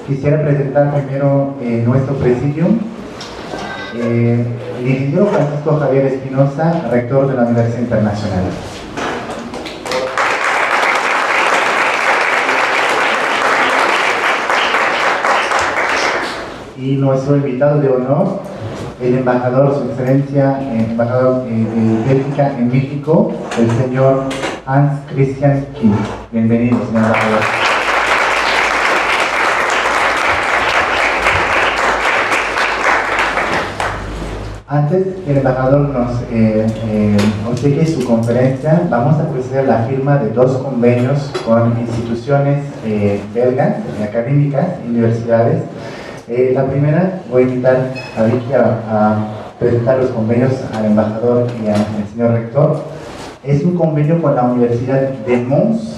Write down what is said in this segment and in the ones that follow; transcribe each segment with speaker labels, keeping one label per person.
Speaker 1: Quisiera presentar primero nuestro presidium. El ingeniero Francisco Javier Espinosa, rector de la Universidad Internacional. Y nuestro invitado de honor, el embajador, su excelencia, embajador de Bélgica en México, el señor Hans Christian Kim. Bienvenido, señor embajador. Antes que el embajador nos obsequie su conferencia, vamos a proceder a la firma de 2 convenios con instituciones belgas, académicas, universidades. La primera, voy a invitar a Vicky a presentar los convenios al embajador y al señor rector. Es un convenio con la Universidad de Mons.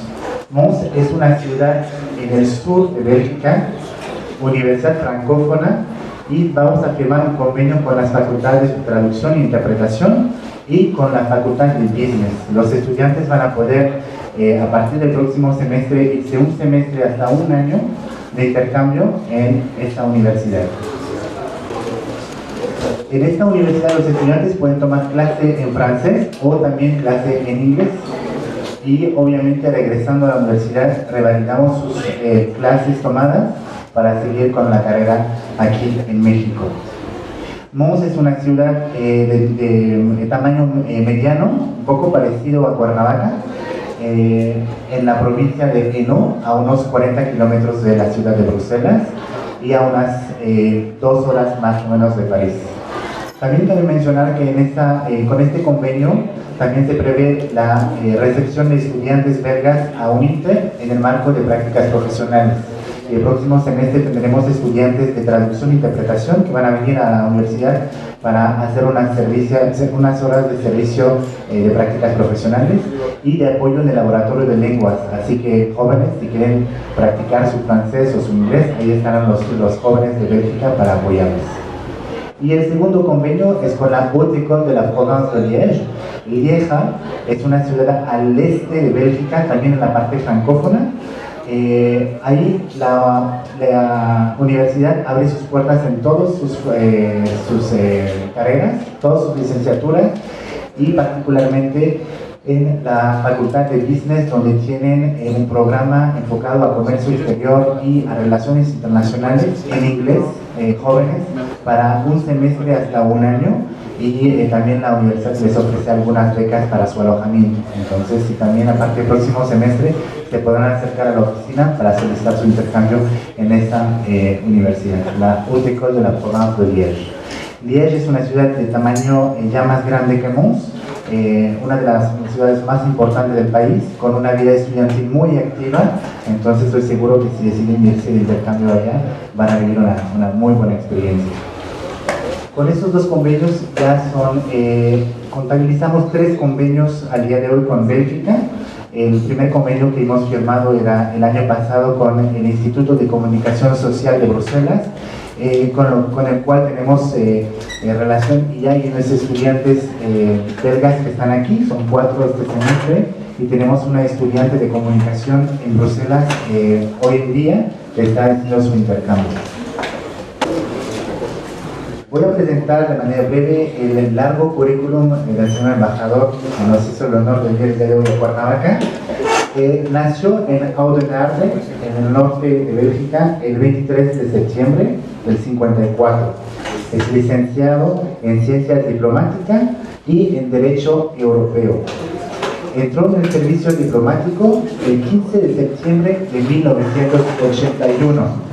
Speaker 1: Mons es una ciudad en el sur de Bélgica, universidad francófona, y vamos a firmar un convenio con las facultades de traducción e interpretación y con la facultad de business. Los estudiantes van a poder, a partir del próximo semestre, irse un semestre hasta un año de intercambio en esta universidad. En esta universidad los estudiantes pueden tomar clase en francés o también clase en inglés, y obviamente regresando a la universidad revalidamos sus clases tomadas para seguir con la carrera aquí en México. Mons es una ciudad de tamaño mediano, un poco parecido a Cuernavaca, en la provincia de Hainaut, a unos 40 kilómetros de la ciudad de Bruselas y a unas 2 horas más o menos de París. También cabe mencionar que con este convenio también se prevé la recepción de estudiantes belgas a UNINTER en el marco de prácticas profesionales. El próximo semestre tendremos estudiantes de traducción e interpretación que van a venir a la universidad para hacer unas horas de servicio de prácticas profesionales y de apoyo en el laboratorio de lenguas. Así que jóvenes, si quieren practicar su francés o su inglés, ahí estarán los jóvenes de Bélgica para apoyarlos. Y el segundo convenio es con la Haute École de la Province de Liège. Lieja es una ciudad al este de Bélgica, también en la parte francófona. Ahí la universidad abre sus puertas en todas sus carreras, todas sus licenciaturas, y particularmente en la facultad de business, donde tienen un programa enfocado a comercio exterior y a relaciones internacionales en inglés, jóvenes, para un semestre hasta un año, y también la universidad les ofrece algunas becas para su alojamiento. Entonces, si también a partir del próximo semestre se podrán acercar a la oficina para solicitar su intercambio en esta universidad, la Haute École de la Province de Liège. Liège es una ciudad de tamaño ya más grande que Mons, una de las ciudades más importantes del país, con una vida estudiantil muy activa. Entonces estoy seguro que si deciden irse de intercambio allá, van a vivir una muy buena experiencia. Con estos 2 convenios ya contabilizamos 3 convenios al día de hoy con Bélgica. El primer convenio que hemos firmado era el año pasado con el Instituto de Comunicación Social de Bruselas, con el cual tenemos relación, y hay unos estudiantes belgas que están aquí, son 4 este semestre, y tenemos una estudiante de comunicación en Bruselas hoy en día que está haciendo su intercambio. Voy a presentar de manera breve el largo currículum del señor embajador, que nos hizo el honor de venir de Cuernavaca. Nació en Oudenaarde, en el norte de Bélgica, el 23 de septiembre del 54. Es licenciado en Ciencias Diplomáticas y en Derecho Europeo. Entró en el servicio diplomático el 15 de septiembre de 1981.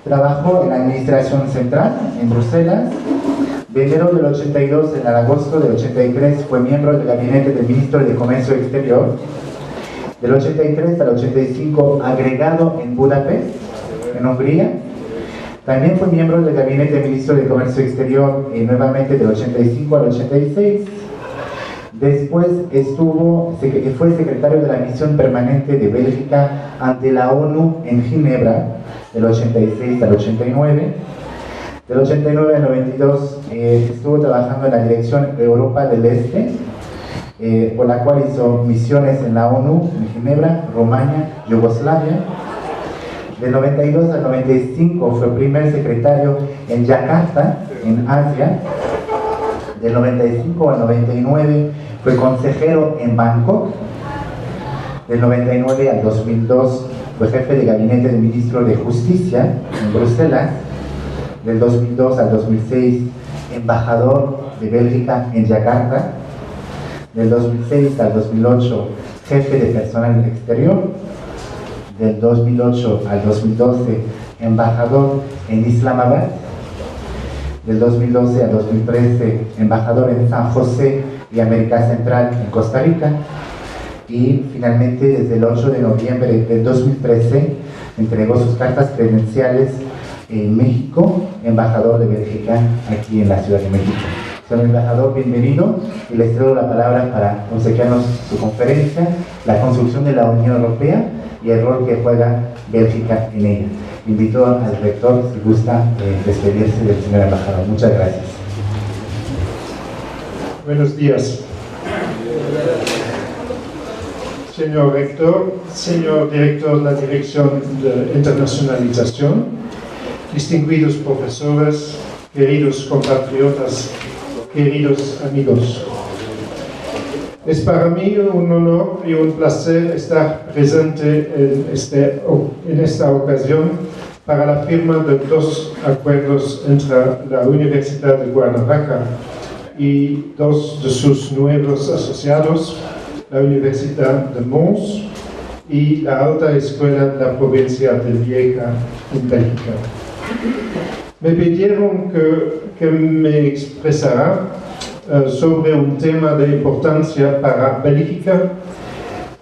Speaker 1: Trabajó en la Administración Central en Bruselas. De enero del 82 al agosto del 83 fue miembro del gabinete del ministro de Comercio Exterior. Del 83 al 85 agregado en Budapest, en Hungría. También fue miembro del gabinete del ministro de Comercio Exterior nuevamente del 85 al 86. Después fue secretario de la misión permanente de Bélgica ante la ONU en Ginebra, del 86 al 89. Del 89 al 92 estuvo trabajando en la Dirección Europa del Este, por la cual hizo misiones en la ONU, en Ginebra, Rumania, Yugoslavia. Del 92 al 95 fue primer secretario en Yakarta, en Asia. Del 95 al 99 fue consejero en Bangkok. Del 99 al 2002 fue jefe de gabinete del ministro de Justicia en Bruselas. Del 2002 al 2006, embajador de Bélgica en Yakarta. Del 2006 al 2008, jefe de personal exterior. Del 2008 al 2012, embajador en Islamabad. Del 2012 al 2013, embajador en San José y América Central en Costa Rica. Y finalmente, desde el 8 de noviembre del 2013, entregó sus cartas credenciales en México, embajador de Bélgica aquí en la Ciudad de México. Señor embajador, bienvenido, y les cedo la palabra para obsequiarnos su conferencia, la construcción de la Unión Europea y el rol que juega Bélgica en ella. Invito al rector, si gusta, despedirse del señor embajador. Muchas gracias.
Speaker 2: Buenos días. Señor rector, señor director de la Dirección de Internacionalización, distinguidos profesores, queridos compatriotas, queridos amigos. Es para mí un honor y un placer estar presente en esta ocasión para la firma de dos acuerdos entre la Universidad de Cuernavaca y dos de sus nuevos asociados, la Universidad de Mons y la Alta Escuela de la Provincia de Lieja en Bélgica. Me pidieron que me expresara sobre un tema de importancia para Bélgica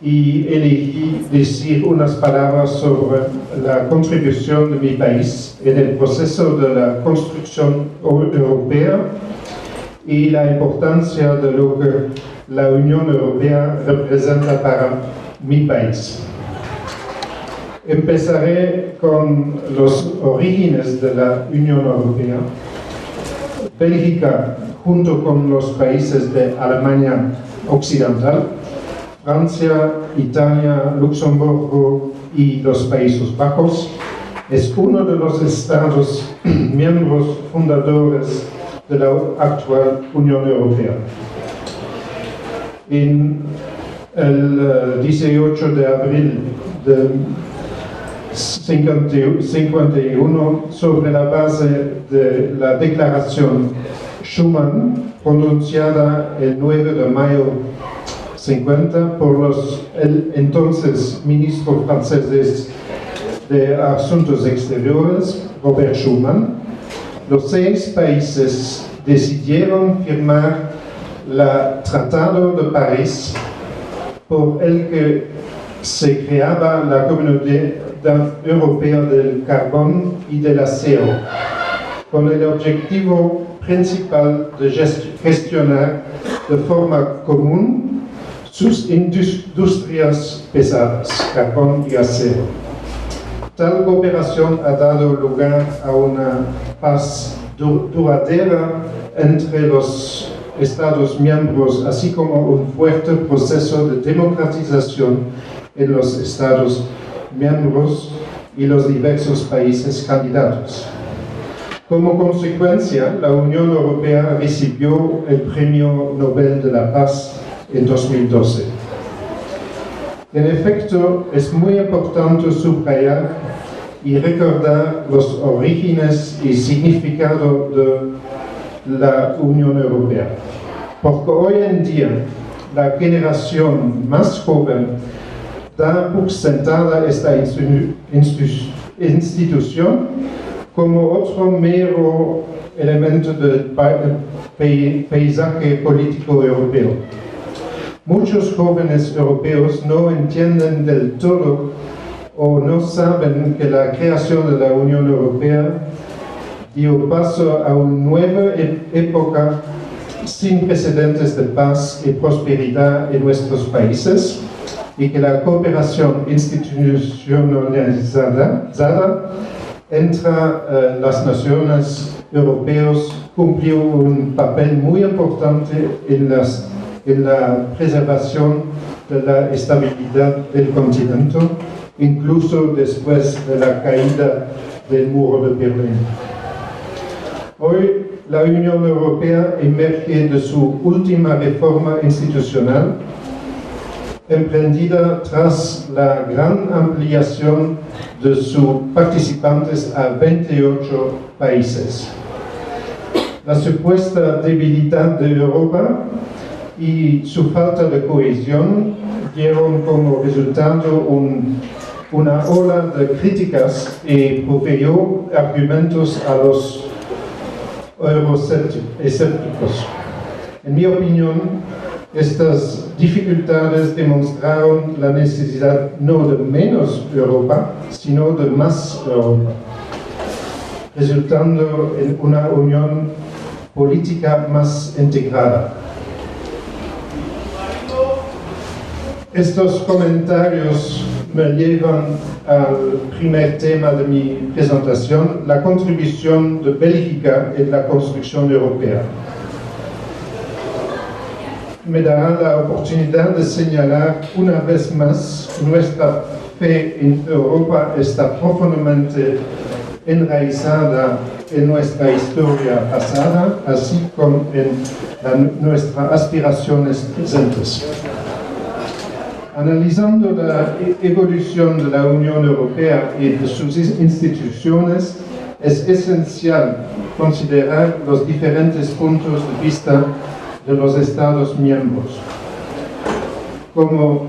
Speaker 2: y elegí decir unas palabras sobre la contribución de mi país en el proceso de la construcción europea y la importancia de lo que la Unión Europea representa para mi país. Empezaré con los orígenes de la Unión Europea. Bélgica, junto con los países de Alemania Occidental, Francia, Italia, Luxemburgo y los Países Bajos, es uno de los estados miembros fundadores de la actual Unión Europea. En el 18 de abril de 51, sobre la base de la Declaración Schuman, pronunciada el 9 de mayo 50 por el entonces ministro francés de Asuntos Exteriores, Robert Schuman, los 6 países decidieron firmar el Tratado de París, por el que se creaba la Comunidad Europea del Carbón y del Acero, con el objetivo principal de gestionar de forma común sus industrias pesadas, carbón y acero. Tal cooperación ha dado lugar a una paz duradera entre los Estados miembros, así como un fuerte proceso de democratización en los Estados miembros y los diversos países candidatos. Como consecuencia, la Unión Europea recibió el Premio Nobel de la Paz en 2012. En efecto, es muy importante subrayar y recordar los orígenes y significado de la Unión Europea, porque hoy en día la generación más joven da por sentada esta institución como otro mero elemento del paisaje político europeo. Muchos jóvenes europeos no entienden del todo o no saben que la creación de la Unión Europea dio paso a una nueva época sin precedentes de paz y prosperidad en nuestros países, y que la cooperación institucionalizada entre las naciones europeas cumplió un papel muy importante en en la preservación de la estabilidad del continente, incluso después de la caída del muro de Berlín. Hoy, la Unión Europea emerge de su última reforma institucional, emprendida tras la gran ampliación de sus participantes a 28 países. La supuesta debilidad de Europa y su falta de cohesión dieron como resultado una ola de críticas y proveyó argumentos a los euroescépticos. En mi opinión, estas dificultades demostraron la necesidad no de menos Europa, sino de más Europa, resultando en una unión política más integrada. Estos comentarios me llevan al primer tema de mi presentación, la contribución de Bélgica en la construcción europea. Me dará la oportunidad de señalar una vez más que nuestra fe en Europa está profundamente enraizada en nuestra historia pasada, así como en nuestras aspiraciones presentes. Analizando la evolución de la Unión Europea y de sus instituciones, es esencial considerar los diferentes puntos de vista de los Estados miembros. Como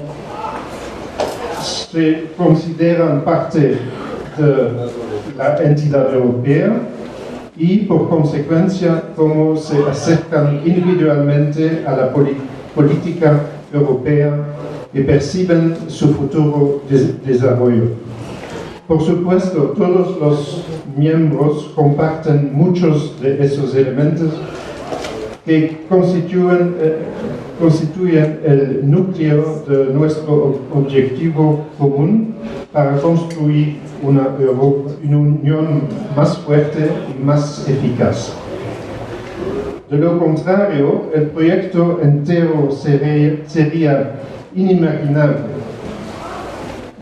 Speaker 2: se consideran parte de la entidad europea y por consecuencia cómo se acercan individualmente a la política europea y perciben su futuro desarrollo. Por supuesto, todos los miembros comparten muchos de esos elementos que constituyen el núcleo de nuestro objetivo común para construir una unión más fuerte y más eficaz. De lo contrario, el proyecto entero sería inimaginable.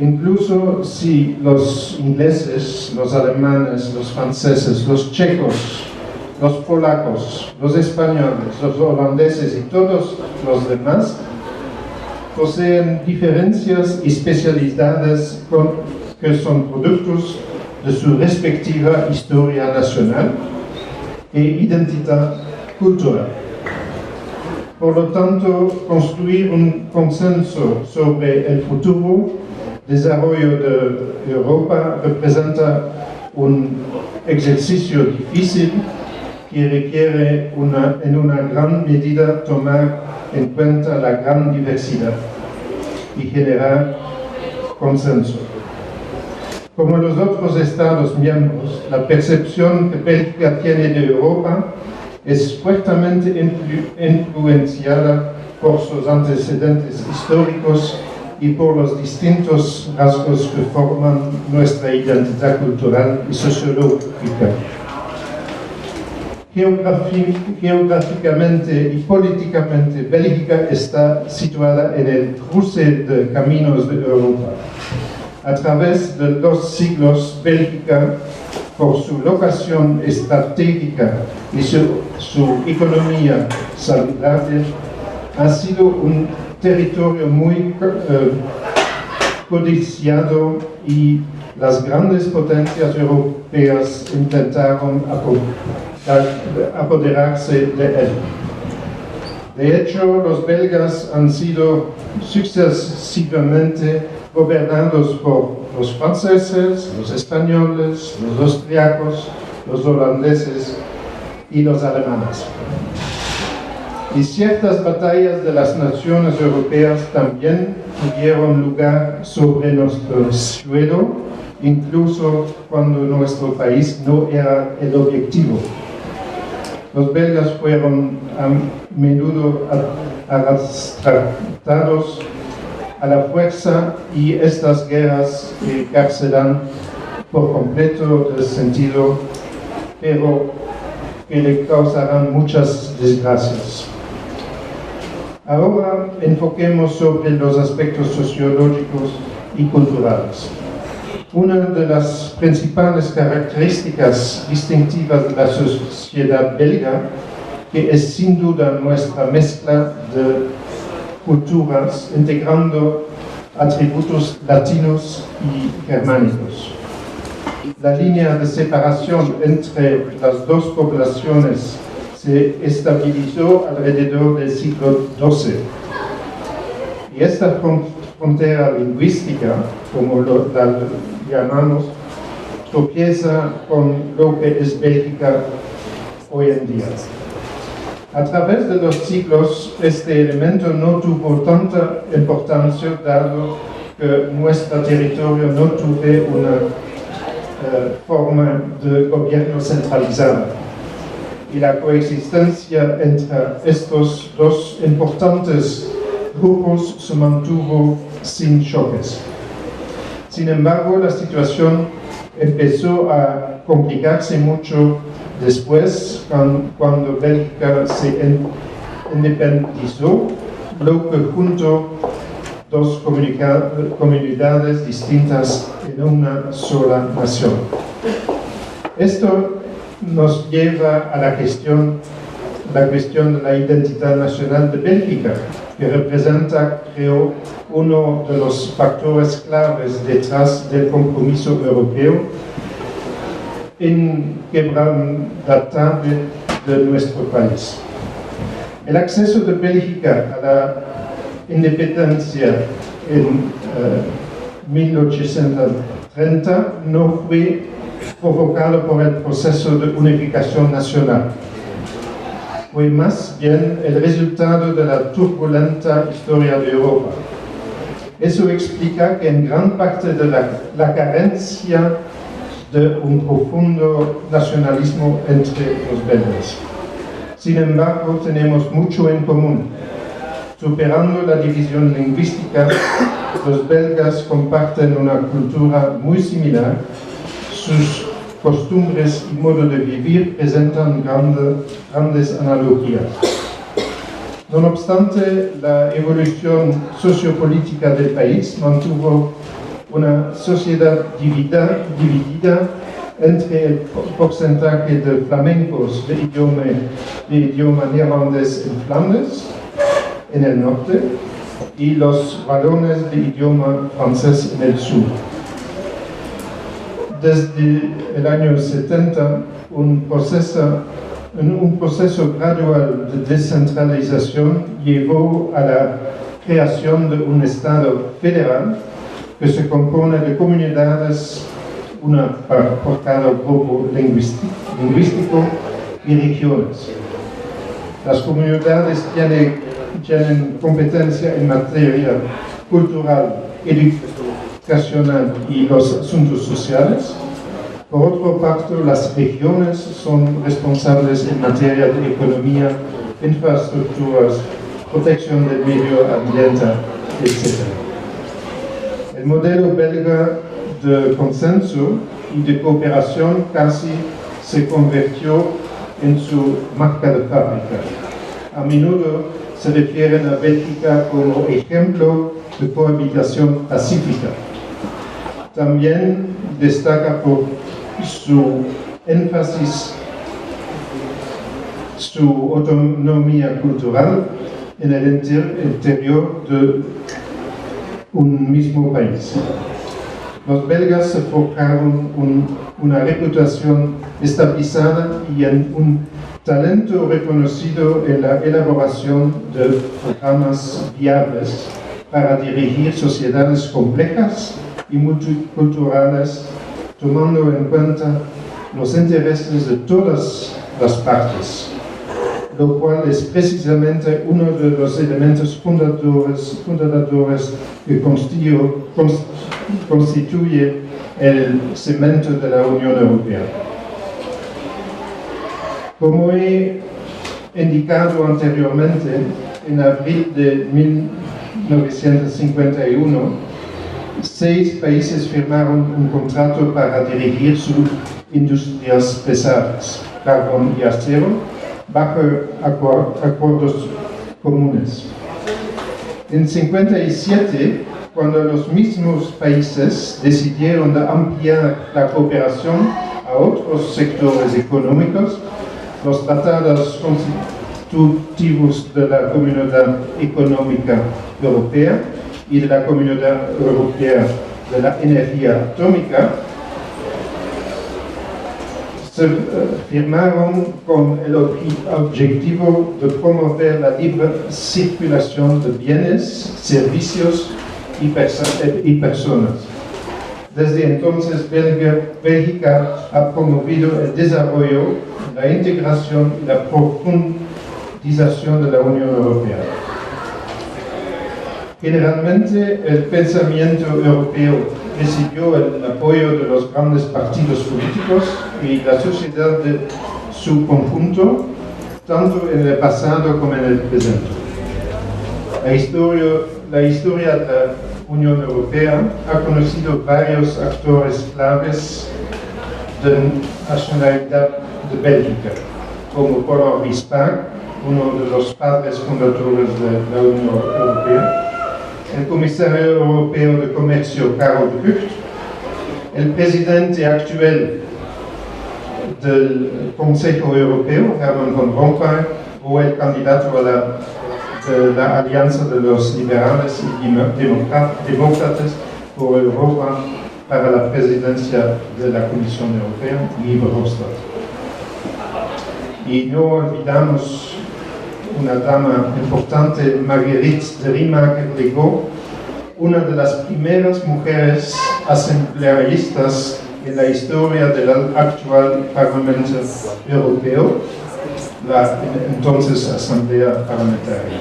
Speaker 2: Incluso si los ingleses, los alemanes, los franceses, los checos, los polacos, los españoles, los holandeses y todos los demás poseen diferencias y especialidades que son productos de su respectiva historia nacional e identidad cultural. Por lo tanto, construir un consenso sobre el futuro desarrollo de Europa representa un ejercicio difícil que requiere en una gran medida tomar en cuenta la gran diversidad y generar consenso. Como los otros Estados miembros, la percepción que Bélgica tiene de Europa es fuertemente influenciada por sus antecedentes históricos y por los distintos rasgos que forman nuestra identidad cultural y sociológica. Geográficamente y políticamente, Bélgica está situada en el cruce de caminos de Europa. A través de los siglos, Bélgica, por su locación estratégica y su economía saludable, ha sido un territorio muy codiciado y las grandes potencias europeas intentaron apoderarse de él. De hecho, los belgas han sido sucesivamente gobernados por los franceses, los españoles, los austriacos, los holandeses y los alemanes. Y ciertas batallas de las naciones europeas también tuvieron lugar sobre nuestro suelo, incluso cuando nuestro país no era el objetivo. Los belgas fueron a menudo arrastrados a la fuerza y estas guerras carcelan por completo el sentido, pero que le causarán muchas desgracias. Ahora enfoquemos sobre los aspectos sociológicos y culturales. Una de las principales características distintivas de la sociedad belga, que es sin duda nuestra mezcla de culturas integrando atributos latinos y germánicos. La línea de separación entre las dos poblaciones se estabilizó alrededor del siglo XII. Y esta frontera lingüística, como la llamamos, tropieza con lo que es Bélgica hoy en día. A través de los siglos, este elemento no tuvo tanta importancia, dado que nuestro territorio no tuvo una forma de gobierno centralizada. Y la coexistencia entre estos dos importantes grupos se mantuvo sin choques. Sin embargo, la situación empezó a complicarse mucho después, cuando Bélgica se independizó, lo que juntó dos comunidades distintas en una sola nación. Esto nos lleva a la cuestión de la identidad nacional de Bélgica, que representa, creo, uno de los factores claves detrás del compromiso europeo inquebrantable de nuestro país. El acceso de Bélgica a la independencia en 1830 no fue provocado por el proceso de unificación nacional. Fue más bien el resultado de la turbulenta historia de Europa. Eso explica que en gran parte de la carencia de un profundo nacionalismo entre los belgas. Sin embargo, tenemos mucho en común. Superando la división lingüística, los belgas comparten una cultura muy similar. Sus costumbres y modo de vivir presentan grandes analogías. No obstante, la evolución sociopolítica del país mantuvo una sociedad dividida entre el porcentaje de flamencos de idioma neerlandés en Flandes, en el norte, y los valones de idioma francés en el sur. Desde el año 70, un proceso gradual de descentralización llevó a la creación de un Estado federal que se compone de comunidades, una por cada grupo lingüístico y regiones. Las comunidades tienen competencia en materia cultural, educacional y los asuntos sociales. Por otra parte, las regiones son responsables en materia de economía, infraestructuras, protección del medio ambiente, etc. El modelo belga de consenso y de cooperación casi se convirtió en su marca de fábrica. A menudo se refieren a Bélgica como ejemplo de cohabitación pacífica. También destaca por su énfasis, su autonomía cultural en el interior de un mismo país. Los belgas se forjaron una reputación estabilizada y en un talento reconocido en la elaboración de programas viables para dirigir sociedades complejas y multiculturales, tomando en cuenta los intereses de todas las partes, lo cual es precisamente uno de los elementos fundadores que constituye el cemento de la Unión Europea. Como he indicado anteriormente, en abril de 1951, 6 países firmaron un contrato para dirigir sus industrias pesadas, carbón y acero, bajo acuerdos comunes. En 57, cuando los mismos países decidieron de ampliar la cooperación a otros sectores económicos, los tratados constitutivos de la Comunidad Económica Europea y de la Comunidad Europea de la Energía Atómica se firmaron con el objetivo de promover la libre circulación de bienes, servicios y personas. Desde entonces, Bélgica ha promovido el desarrollo, la integración y la profundización de la Unión Europea. Generalmente, el pensamiento europeo recibió el apoyo de los grandes partidos políticos y la sociedad de su conjunto, tanto en el pasado como en el presente. La historia de la Unión Europea ha conocido varios actores claves de nacionalidad de Bélgica, como Paul-Henri Spaak, uno de los padres fundadores de la Unión Europea, el comisario europeo de comercio Karel de Gucht, el presidente actual del Consejo Europeo, Herman Van Rompuy, o el candidato de la Alianza de los Liberales y Demócratas por Europa para la presidencia de la Comisión Europea, Guy Verhofstadt. Y no olvidamos una dama importante, Marguerite de Riemark-Rigaud, una de las primeras mujeres asambleístas en la historia del actual Parlamento Europeo, la entonces Asamblea Parlamentaria.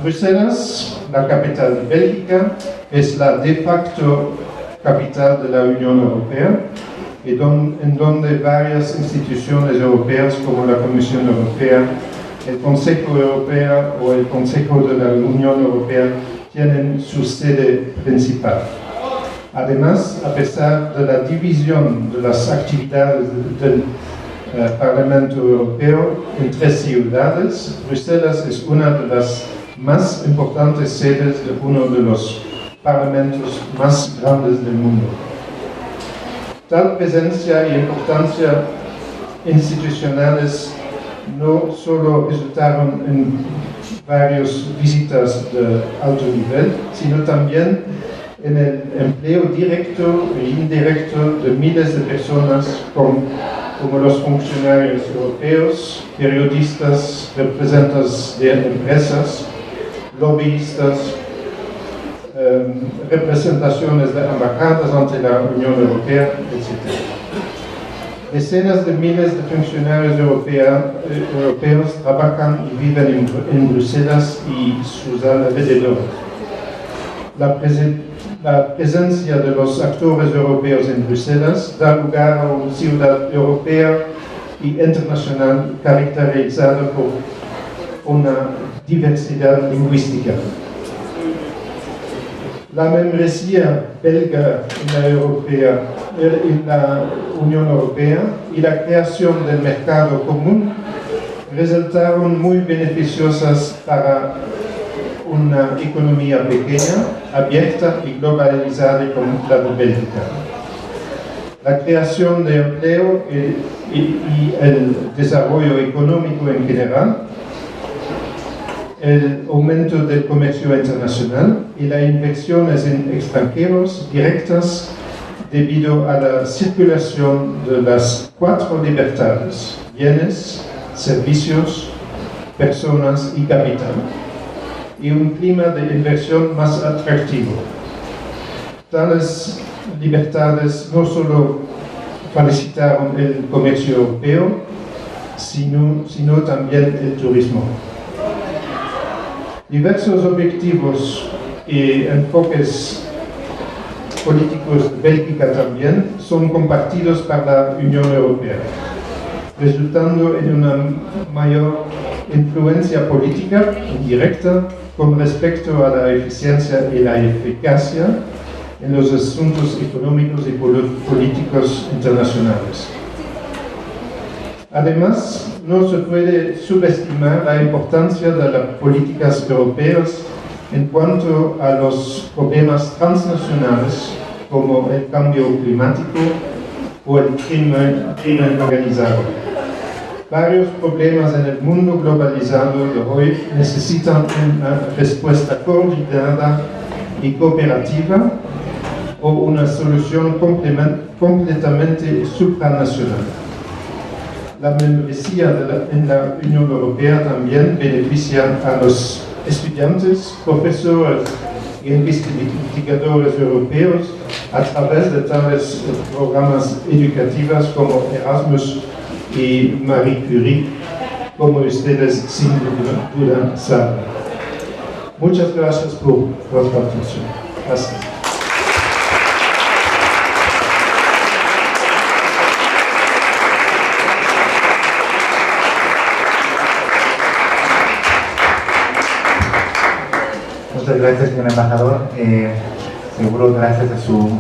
Speaker 2: Bruselas, la capital de Bélgica, es la de facto capital de la Unión Europea, en donde varias instituciones europeas como la Comisión Europea, el Consejo Europeo o el Consejo de la Unión Europea tienen su sede principal. Además, a pesar de la división de las actividades del Parlamento Europeo en 3 ciudades, Bruselas es una de las más importantes sedes de uno de los parlamentos más grandes del mundo. Tal presencia y importancia institucionales no solo resultaron en varias visitas de alto nivel, sino también en el empleo directo e indirecto de miles de personas como los funcionarios europeos, periodistas, representantes de empresas, lobbyistas, representaciones de embajadas ante la Unión Europea, etc. Decenas de miles de funcionarios europeos trabajan y viven en Bruselas y sus alrededores. La presencia de los actores europeos en Bruselas da lugar a una ciudad europea y internacional caracterizada por una diversidad lingüística. La membresía belga en la Unión Europea y la creación del mercado común resultaron muy beneficiosas para una economía pequeña, abierta y globalizada como la de Bélgica. La creación de empleo y el desarrollo económico en general, el aumento del comercio internacional y las inversiones en extranjeros directas debido a la circulación de las 4 libertades: bienes, servicios, personas y capital, y un clima de inversión más atractivo. Tales libertades no solo facilitaron el comercio europeo, sino también el turismo. Diversos objetivos y enfoques políticos de Bélgica también son compartidos para la Unión Europea, resultando en una mayor influencia política indirecta con respecto a la eficiencia y la eficacia en los asuntos económicos y políticos internacionales. Además, no se puede subestimar la importancia de las políticas europeas en cuanto a los problemas transnacionales como el cambio climático o el crimen organizado. Varios problemas en el mundo globalizado de hoy necesitan una respuesta coordinada y cooperativa o una solución completamente supranacional. La membresía en la Unión Europea también beneficia a los estudiantes, profesores y investigadores europeos a través de tales programas educativos como Erasmus y Marie Curie, como ustedes sin duda saben. Muchas gracias por vuestra atención. Gracias.
Speaker 1: Muchas gracias, señor embajador. Seguro gracias a su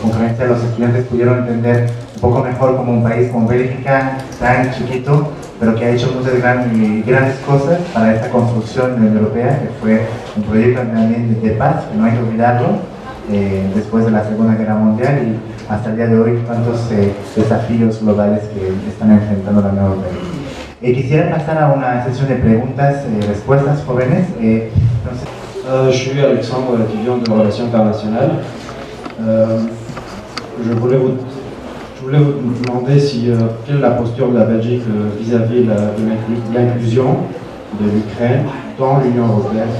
Speaker 1: conferencia los estudiantes pudieron entender un poco mejor como un país como Bélgica, tan chiquito, pero que ha hecho muchas grandes cosas para esta construcción de la Unión Europea, que fue un proyecto también de paz, que no hay que olvidarlo, después de la Segunda Guerra Mundial y hasta el día de hoy tantos desafíos globales que están enfrentando la Unión Europea. Quisiera pasar a una sesión de preguntas y respuestas, jóvenes.
Speaker 3: Je suis Alexandre, étudiant de relations internationales. Je voulais vous demander quelle est la posture de la Belgique vis-à-vis de l'inclusion de l'Ukraine dans l'Union européenne.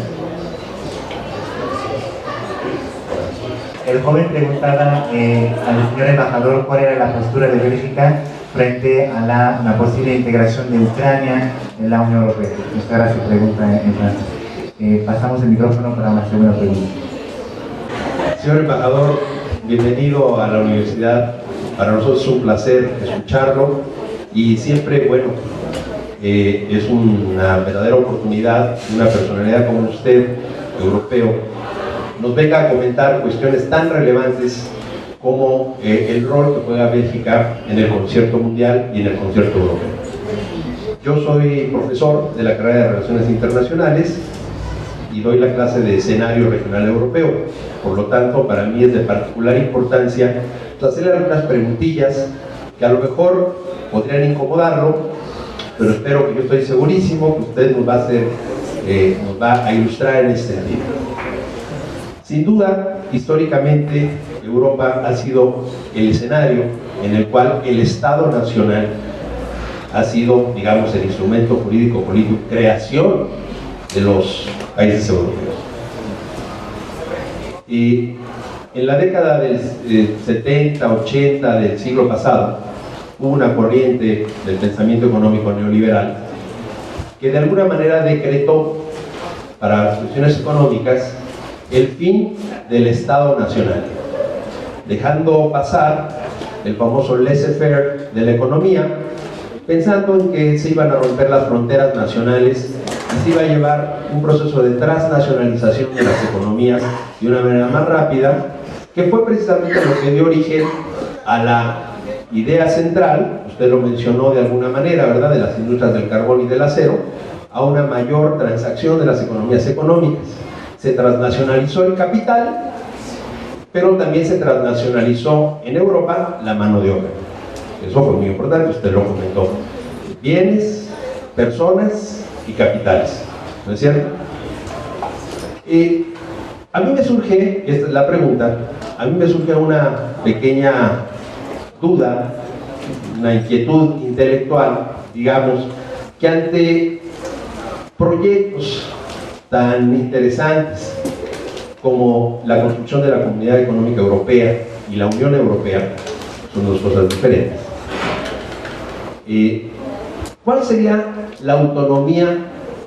Speaker 1: El joven preguntaba al señor embajador cuál era la postura de Bélgica frente a la posible integración de Ucrania en la Unión Europea. Esta era su pregunta en francés. Pasamos el micrófono para una segunda pregunta.
Speaker 4: Señor embajador, bienvenido a la universidad. Para nosotros es un placer escucharlo y siempre, bueno, es una verdadera oportunidad, una personalidad como usted, europeo, nos venga a comentar cuestiones tan relevantes como el rol que juega Bélgica en el concierto mundial y en el concierto europeo. Yo soy profesor de la carrera de Relaciones Internacionales y doy la clase de escenario regional europeo. Por lo tanto, para mí es de particular importancia hacerle algunas preguntillas que a lo mejor podrían incomodarlo, pero espero que yo estoy segurísimo que usted nos va a ilustrar en este sentido. Sin duda, históricamente, Europa ha sido el escenario en el cual el Estado Nacional ha sido, digamos, el instrumento jurídico, político, creación de los países europeos. Y en la década del 70, 80 del siglo pasado, hubo una corriente del pensamiento económico neoliberal que de alguna manera decretó para las cuestiones económicas el fin del Estado Nacional, dejando pasar el famoso laissez-faire de la economía, pensando en que se iban a romper las fronteras nacionales y se iba a llevar un proceso de transnacionalización de las economías de una manera más rápida, que fue precisamente lo que dio origen a la idea central, usted lo mencionó de alguna manera, ¿verdad?, de las industrias del carbón y del acero, a una mayor transacción de las economías económicas. Se transnacionalizó el capital, pero también se transnacionalizó en Europa la mano de obra. Eso fue muy importante, usted lo comentó. Bienes, personas y capitales, ¿no es cierto? A mí me surge, esta es la pregunta, a mí me surge una pequeña duda, una inquietud intelectual, digamos, que ante proyectos tan interesantes como la construcción de la Comunidad Económica Europea y la Unión Europea, son dos cosas diferentes. ¿Cuál sería la autonomía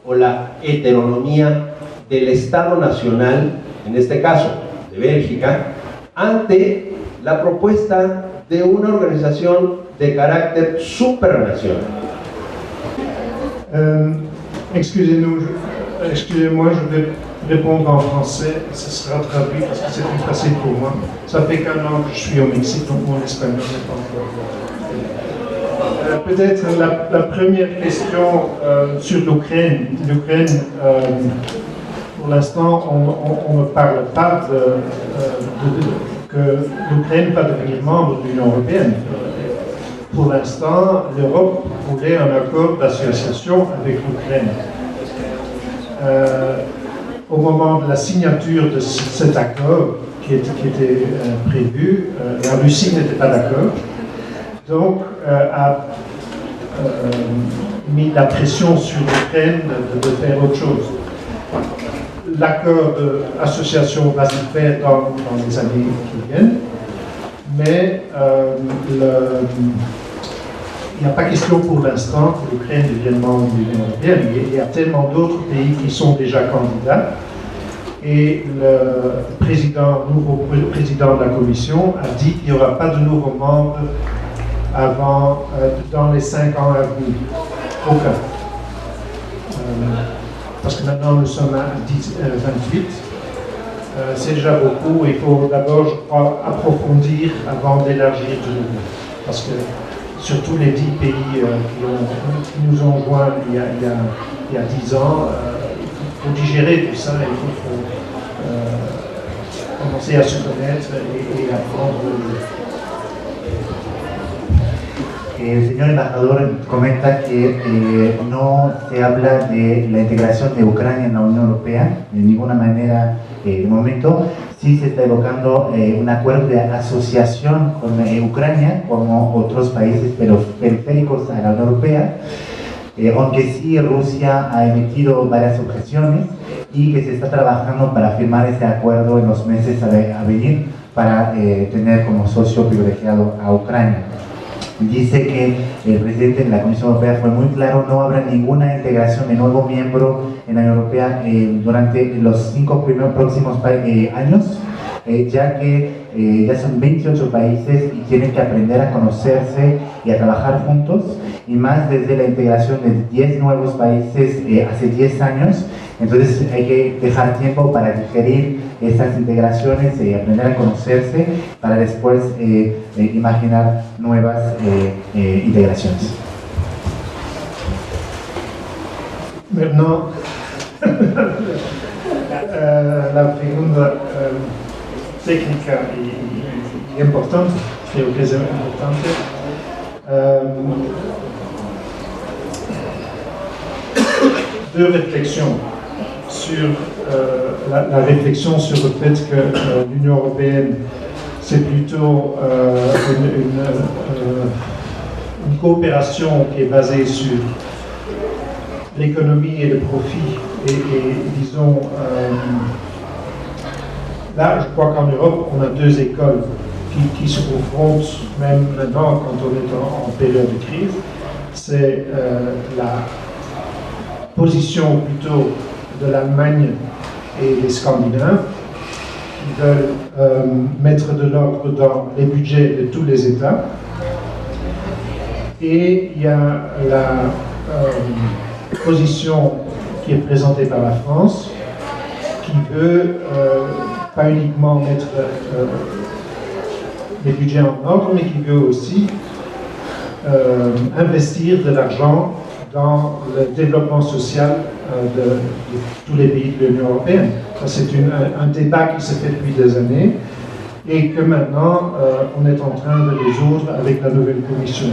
Speaker 4: o la heteronomía del Estado Nacional, en este caso de Bélgica, ante la propuesta de una organización de carácter supranacional?
Speaker 2: Excusez-moi, je vais répondre en français, ce sera traduit parce que c'est plus facile pour moi. Ça fait qu'un an que je suis au Mexique, donc mon espagnol n'est pas encore. peut-être la première question sur l'Ukraine. L'Ukraine, pour l'instant, on ne parle pas que l'Ukraine va devenir membre de l'Union européenne. Pour l'instant, l'Europe voulait un accord d'association avec l'Ukraine. Au moment de la signature de cet accord qui était prévu, la Russie n'était pas d'accord, donc a mis la pression sur l'Ukraine de faire autre chose. L'accord d'association va se faire dans les années qui viennent, mais il n'y a pas question pour l'instant que l'Ukraine devienne membre de l'Union européenne. Il y a tellement d'autres pays qui sont déjà candidats. Et le nouveau président de la Commission a dit qu'il n'y aura pas de nouveaux membres dans les 5 ans à venir. Aucun. Parce que maintenant nous sommes à 28. C'est déjà beaucoup. Il faut d'abord, je crois, approfondir avant d'élargir de nouveau. Parce que surtout les 10 pays qui nous ont joints il y a 10 ans, il faut digérer tout ça, il faut commencer à se connaître et apprendre.
Speaker 1: El señor embajador comenta que no se habla de la integración de Ucrania en la Unión Europea de ninguna manera de momento. Sí se está evocando un acuerdo de asociación con Ucrania, como otros países pero periféricos a la Unión Europea, aunque sí Rusia ha emitido varias objeciones y que se está trabajando para firmar este acuerdo en los meses a venir para tener como socio privilegiado a Ucrania. Dice que el presidente de la Comisión Europea fue muy claro, no habrá ninguna integración de nuevo miembro en la Unión Europea durante los 5 próximos años, ya que ya son 28 países y tienen que aprender a conocerse y a trabajar juntos, y más desde la integración de 10 nuevos países hace 10 años. Entonces hay que dejar tiempo para digerir estas integraciones y aprender a conocerse para después imaginar nuevas integraciones.
Speaker 2: Maintenant, la pregunta técnica y importante, creo que es importante. Deux réflexions sur la réflexion sur le fait que l'Union européenne c'est plutôt une coopération qui est basée sur l'économie et le profit et disons là je crois qu'en Europe on a deux écoles qui se confrontent même maintenant quand on est en période de crise. C'est la position plutôt de l'Allemagne et des Scandinaves qui veulent mettre de l'ordre dans les budgets de tous les États. Et il y a la position qui est présentée par la France qui veut pas uniquement mettre les budgets en ordre, mais qui veut aussi investir de l'argent dans le développement social de tous les pays de l'Union européenne. C'est un débat qui se fait depuis des années et que maintenant on est en train de résoudre avec la nouvelle commission.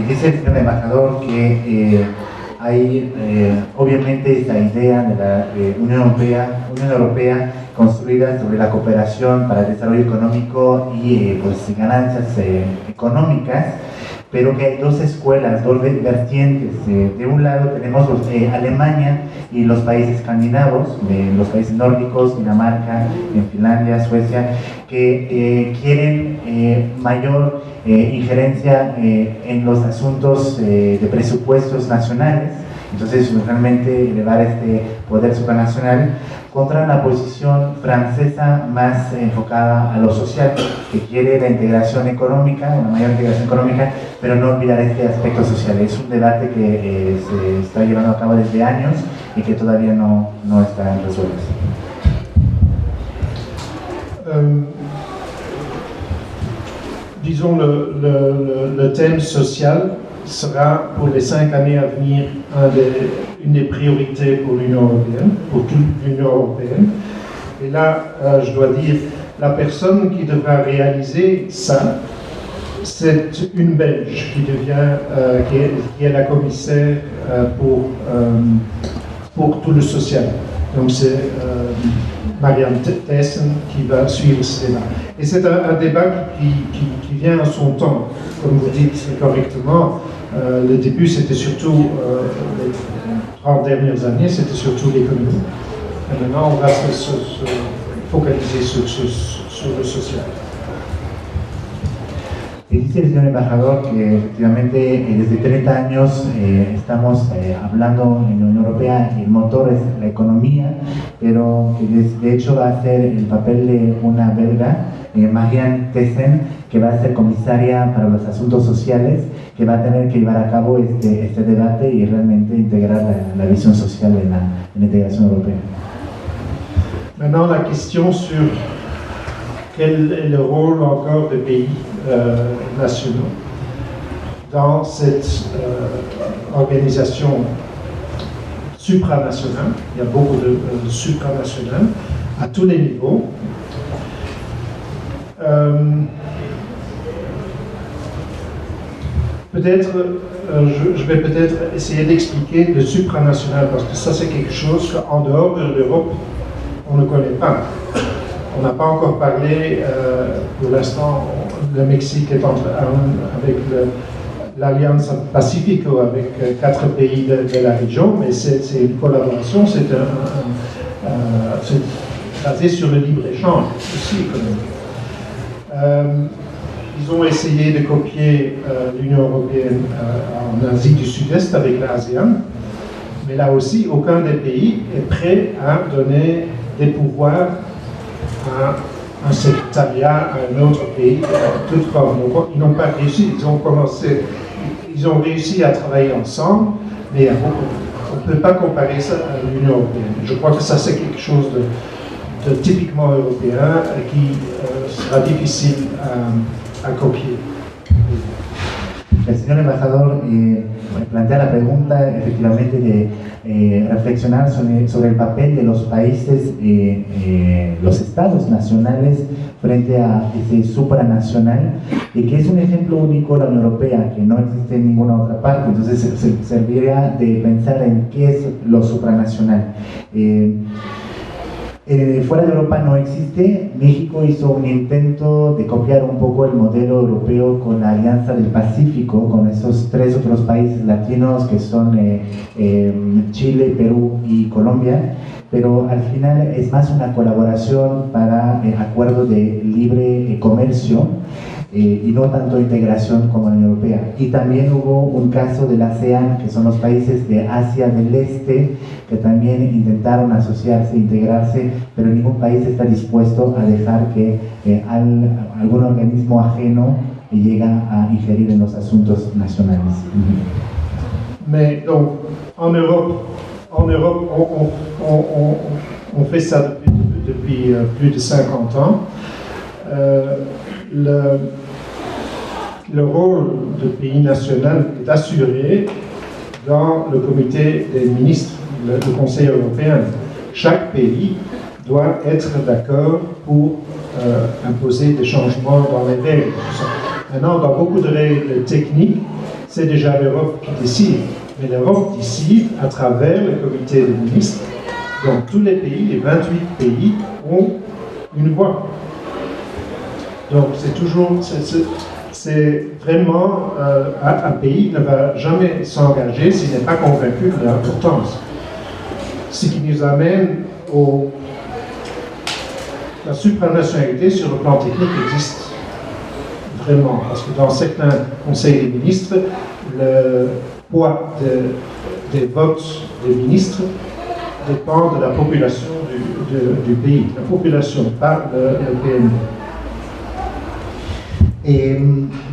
Speaker 1: Dice el señor embajador que hay obviamente esta idea de la Unión Europea construida sobre la cooperación para el desarrollo económico y pues ganancias económicas, pero que hay dos escuelas, dos vertientes. De un lado tenemos Alemania y los países escandinavos, los países nórdicos, Dinamarca, en Finlandia, Suecia, que quieren mayor injerencia en los asuntos de presupuestos nacionales, entonces realmente elevar este poder supranacional, contra la posición francesa más enfocada a lo social, que quiere la integración económica, una mayor integración económica, pero no olvidar este aspecto social. Es un debate que se está llevando a cabo desde años y que todavía no están resueltos.
Speaker 2: disons, le thème social sera pour les 5 années à venir une des priorités pour l'Union européenne, pour toute l'Union européenne. Et là, je dois dire, la personne qui devra réaliser ça, c'est une Belge qui est la commissaire pour tout le social. Donc c'est Marianne Thyssen qui va suivre ce débat. Et c'est un débat qui vient à son temps. Comme vous dites correctement, le début c'était surtout, les 30 dernières années, c'était surtout l'économie. Et maintenant on va se focaliser sur le social.
Speaker 1: Y dice el señor embajador que efectivamente desde 30 años estamos hablando en la Unión Europea, el motor es la economía, pero que de hecho va a ser el papel de una belga, Marianne Thyssen, que va a ser comisaria para los asuntos sociales, que va a tener que llevar a cabo este debate y realmente integrar la visión social en la integración europea.
Speaker 2: Maintenant la question sur quel est le rôle encore des pays nationaux dans cette organisation supranationale. Il y a beaucoup de supranationales à tous les niveaux. Peut-être, je vais peut-être essayer d'expliquer le supranational, parce que ça c'est quelque chose qu'en dehors de l'Europe, on ne connaît pas. On n'a pas encore parlé, pour l'instant, le Mexique est avec l'Alliance Pacifico, avec 4 pays de la région, mais c'est une collaboration, c'est basé sur le libre-échange aussi économique. Ils ont essayé de copier l'Union européenne en Asie du Sud-Est avec l'ASEAN, mais là aussi, aucun des pays est prêt à donner des pouvoirs à un secrétariat, à un autre pays, toute forme. Ils n'ont pas réussi, ils ont réussi à travailler ensemble, mais on ne peut pas comparer ça à l'Union européenne. Je crois que ça c'est quelque chose de typiquement européen qui sera difficile a copier.
Speaker 1: El señor embajador plantea la pregunta efectivamente de reflexionar sobre el papel de los países, los estados nacionales frente a ese supranacional, y que es un ejemplo único la Unión Europea, que no existe en ninguna otra parte. Entonces serviría de pensar en qué es lo supranacional. Fuera de Europa no existe. México hizo un intento de copiar un poco el modelo europeo con la Alianza del Pacífico, con esos 3 otros países latinos que son Chile, Perú y Colombia, pero al final es más una colaboración para acuerdos de libre comercio y no tanto integración como la Unión Europea. Y también hubo un caso de la ASEAN, que son los países de Asia del Este, que también intentaron asociarse, integrarse, pero ningún país está dispuesto a dejar que algún organismo ajeno llegue a ingerir en los asuntos nacionales.
Speaker 2: Mais donc, en Europe on fait ça depuis plus de 50 ans. Le rôle du pays national est assuré dans le comité des ministres, le Conseil européen. Chaque pays doit être d'accord pour imposer des changements dans les règles. Maintenant, dans beaucoup de règles techniques, c'est déjà l'Europe qui décide. Mais l'Europe décide à travers le comité des ministres. Donc tous les pays, les 28 pays, ont une voix. Donc c'est vraiment un pays ne va jamais s'engager s'il n'est pas convaincu de l'importance. Ce qui nous amène la supranationalité sur le plan technique existe vraiment, parce que dans certains conseils des ministres, le poids des votes des ministres dépend de la population du pays, la population, pas le PNB.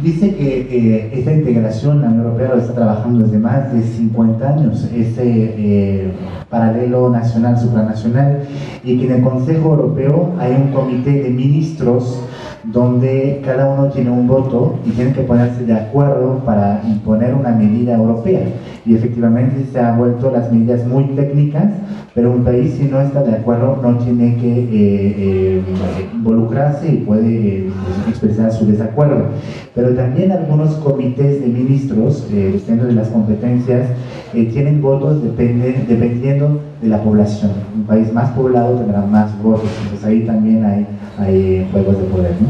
Speaker 1: Dice que esta integración la Unión Europea lo está trabajando desde más de 50 años, ese paralelo nacional, supranacional, y que en el Consejo Europeo hay un comité de ministros donde cada uno tiene un voto y tienen que ponerse de acuerdo para imponer una medida europea. Y efectivamente se han vuelto las medidas muy técnicas, pero un país si no está de acuerdo no tiene que involucrarse y puede expresar su desacuerdo. Pero también algunos comités de ministros, dentro de las competencias, tienen votos dependiendo de la población. Un país más poblado tendrá más votos, entonces ahí también hay juegos de poder, ¿no?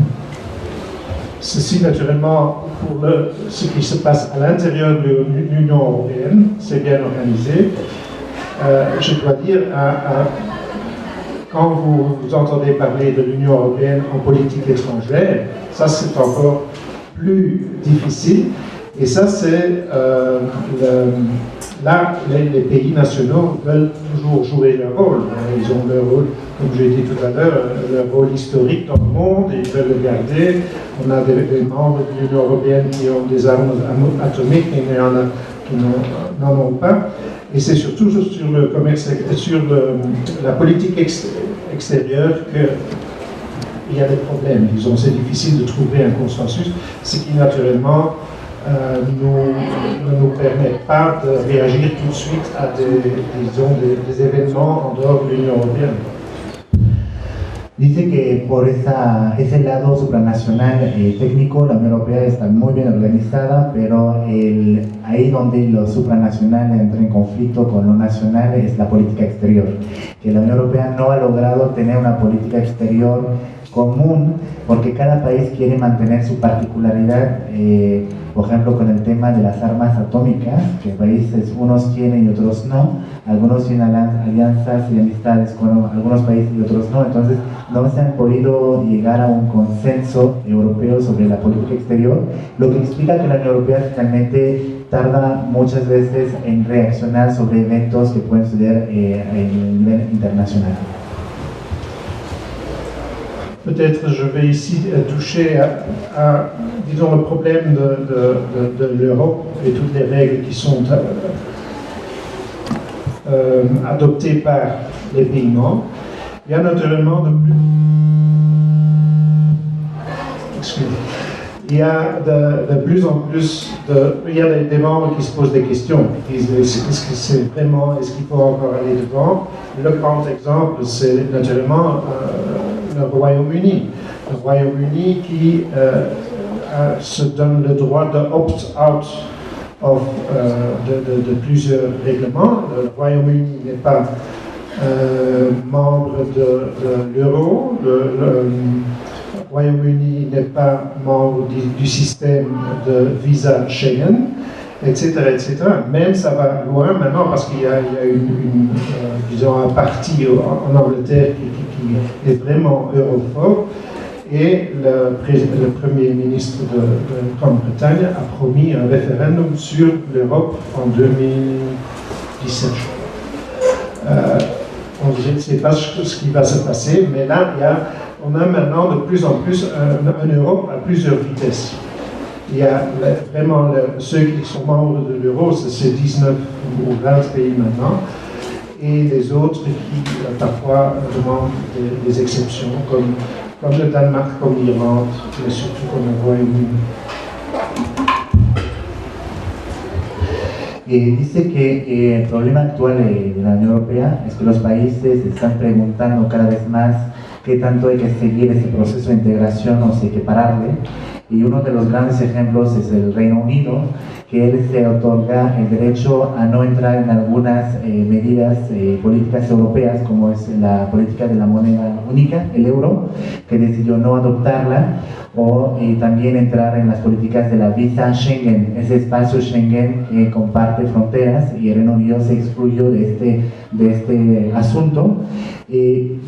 Speaker 2: Ceci, naturellement, pour ce qui se passe à l'intérieur de l'Union européenne, c'est bien organisé. Je dois dire, quand vous entendez parler de l'Union européenne en politique étrangère, ça c'est encore plus difficile. Et ça, c'est là, les pays nationaux veulent toujours jouer leur rôle. Ils ont leur rôle, comme j'ai dit tout à l'heure, leur rôle historique dans le monde, et ils veulent le garder. On a des membres de l'Union européenne qui ont des armes atomiques, et il y en a qui n'en ont pas. Et c'est surtout sur le commerce, sur la politique extérieure qu'il y a des problèmes. Disons, c'est difficile de trouver un consensus, ce qui naturellement ne nous permet pas de réagir tout de suite à des événements en dehors de l'Union européenne.
Speaker 1: Dice que por ese lado supranacional técnico, la Unión Europea está muy bien organizada, pero ahí donde lo supranacional entra en conflicto con lo nacional es la política exterior. Que la Unión Europea no ha logrado tener una política exterior común porque cada país quiere mantener su particularidad, por ejemplo con el tema de las armas atómicas, que países unos quieren y otros no, algunos tienen alianzas y amistades con algunos países y otros no, entonces no se han podido llegar a un consenso europeo sobre la política exterior, lo que explica que la Unión Europea finalmente tarda muchas veces en reaccionar sobre eventos que pueden suceder en nivel internacional.
Speaker 2: Peut-être je vais ici toucher à disons, le problème de l'Europe et toutes les règles qui sont adoptées par les pays membres. Il y a naturellement il y a de plus en plus il y a des membres qui se posent des questions, qui disent est-ce que c'est vraiment, est-ce qu'il faut encore aller devant? Le grand exemple, c'est naturellement le Royaume-Uni. Le Royaume-Uni qui se donne le droit de opt-out de plusieurs règlements. Le Royaume-Uni n'est pas membre de l'euro. Le Royaume-Uni n'est pas membre du système de visa Schengen, etc., etc. Même ça va loin maintenant parce qu'il y a disons, un parti en Angleterre qui est vraiment europhobe et le Premier ministre de Grande-Bretagne a promis un référendum sur l'Europe en 2017. On ne sait pas ce qui va se passer, mais là, on a maintenant de plus en plus une Europe à plusieurs vitesses. Il y a vraiment ceux qui sont membres de l'euro, c'est 19 ou 20 pays maintenant, et les autres qui parfois demandent des exceptions, comme le Danemark, comme l'Irlande, mais surtout comme le Royaume-Uni.
Speaker 1: Dice que el problema actual de la Unión Europea es que los países se están preguntando cada vez más qué tanto hay que seguir ese proceso de integración o si hay que pararle. Y uno de los grandes ejemplos es el Reino Unido, que él se otorga el derecho a no entrar en algunas medidas políticas europeas, como es la política de la moneda única, el euro, que decidió no adoptarla, o también entrar en las políticas de la visa Schengen, ese espacio Schengen que comparte fronteras, y el Reino Unido se excluyó de este asunto. Y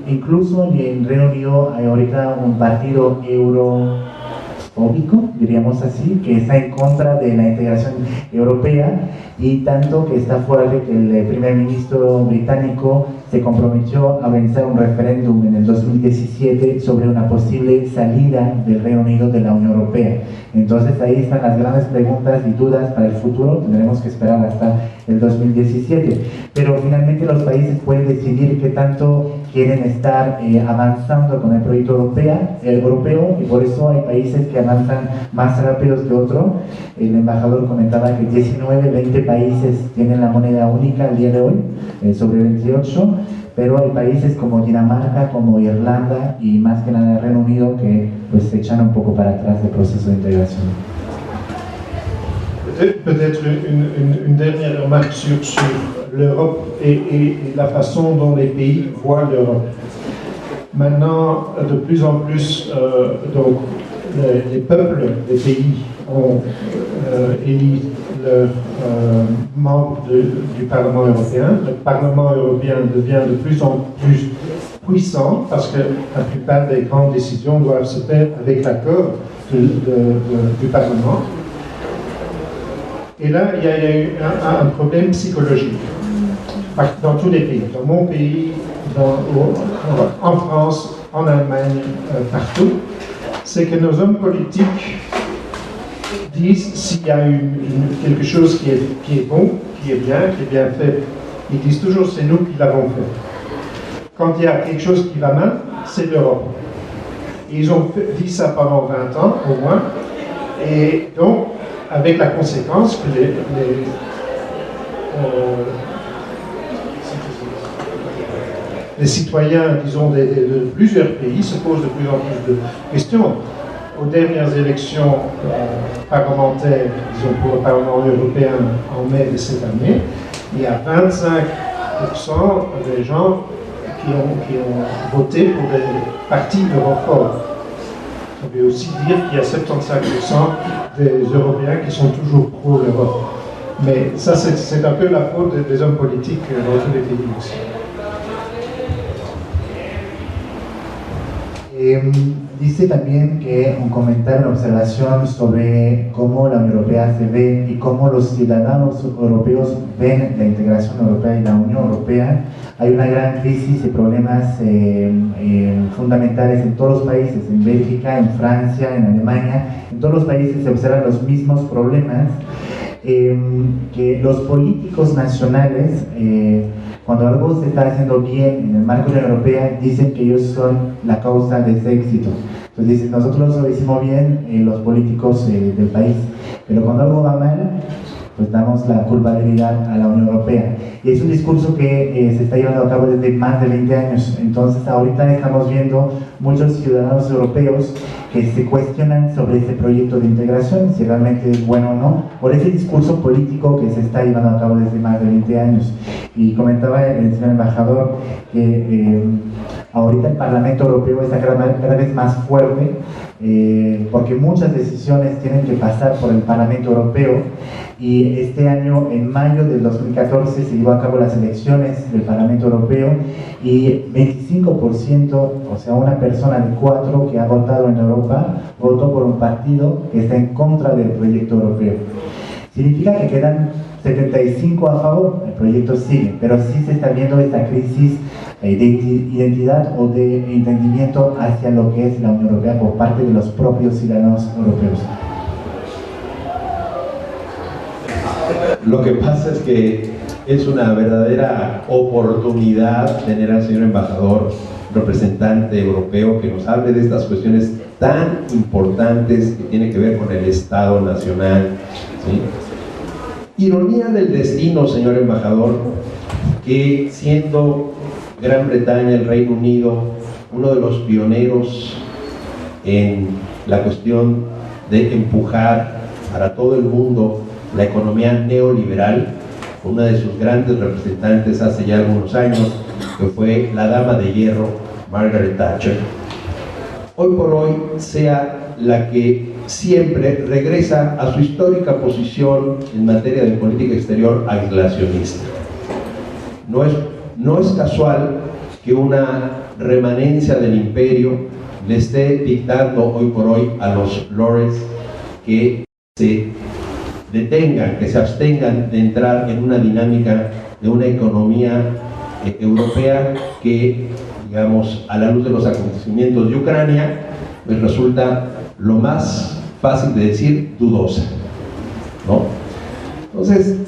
Speaker 1: incluso en Reino Unido hay ahorita un partido eurofóbico, diríamos así, que está en contra de la integración europea, y tanto que está fuera de que el primer ministro británico se comprometió a organizar un referéndum en el 2017 sobre una posible salida del Reino Unido de la Unión Europea. Entonces ahí están las grandes preguntas y dudas para el futuro, tendremos que esperar hasta el 2017. Pero finalmente los países pueden decidir qué tanto quieren estar avanzando con el proyecto europeo, y por eso hay países que avanzan más rápidos que otros. El embajador comentaba que 19, 20 países tienen la moneda única al día de hoy, sobre 28, pero hay países como Dinamarca, como Irlanda y más que nada el Reino Unido que pues se echan un poco para atrás del proceso de integración.
Speaker 2: Peut-être une dernière remarque sur l'Europe et la façon dont les pays voient l'Europe. Maintenant, de plus en plus, donc, les peuples des pays ont élu leurs membres du Parlement européen. Le Parlement européen devient de plus en plus puissant parce que la plupart des grandes décisions doivent se faire avec l'accord du Parlement. Et là, il y a eu un problème psychologique dans tous les pays, dans mon pays, en France, en Allemagne, partout. C'est que nos hommes politiques disent s'il y a quelque chose qui est bon, qui est bien fait, ils disent toujours c'est nous qui l'avons fait. Quand il y a quelque chose qui va mal, c'est l'Europe. Ils ont dit ça pendant 20 ans au moins, et donc avec la conséquence que les citoyens, disons, de plusieurs pays se posent de plus en plus de questions. Aux dernières élections parlementaires, disons pour le Parlement européen en mai de cette année, il y a 25% des gens qui ont voté pour des partis europhones. Ça veut aussi dire qu'il y a 75% des Européens qui sont toujours pro-l'Europe. Mais ça, c'est un peu la faute des hommes politiques dans tous les pays aussi.
Speaker 1: Dice también que un comentario, una observación sobre cómo la Unión Europea se ve y cómo los ciudadanos europeos ven la integración europea y la Unión Europea. Hay una gran crisis y problemas fundamentales en todos los países, en Bélgica, en Francia, en Alemania. En todos los países se observan los mismos problemas, que los políticos nacionales, cuando algo se está haciendo bien en el marco de la Unión Europea, dicen que ellos son la causa de ese éxito. Entonces dicen, nosotros lo hicimos bien, los políticos del país, pero cuando algo va mal, pues damos la culpabilidad a la Unión Europea. Y es un discurso que se está llevando a cabo desde más de 20 años. Entonces ahorita estamos viendo muchos ciudadanos europeos que se cuestionan sobre ese proyecto de integración, si realmente es bueno o no, por ese discurso político que se está llevando a cabo desde más de 20 años. Y comentaba el señor embajador que ahorita el Parlamento Europeo está cada vez más fuerte, porque muchas decisiones tienen que pasar por el Parlamento Europeo, y este año, en mayo del 2014, se llevó a cabo las elecciones del Parlamento Europeo y 25%, o sea, una persona de 4 que ha votado en Europa, votó por un partido que está en contra del proyecto europeo. Significa que quedan 75 a favor, el proyecto sigue, pero sí se está viendo esta crisis de identidad o de entendimiento hacia lo que es la Unión Europea por parte de los propios ciudadanos europeos.
Speaker 4: Lo que pasa es que es una verdadera oportunidad tener al señor embajador, representante europeo, que nos hable de estas cuestiones tan importantes que tienen que ver con el Estado Nacional, ¿sí? Ironía del destino, señor embajador, que siendo Gran Bretaña, el Reino Unido, uno de los pioneros en la cuestión de empujar para todo el mundo la economía neoliberal, una de sus grandes representantes hace ya algunos años, que fue la dama de hierro Margaret Thatcher, hoy por hoy sea la que siempre regresa a su histórica posición en materia de política exterior aislacionista. No es casual que una remanencia del imperio le esté dictando hoy por hoy a los lores que se detengan, que se abstengan de entrar en una dinámica de una economía europea que, digamos, a la luz de los acontecimientos de Ucrania, pues resulta lo más fácil de decir dudosa, ¿no? Entonces,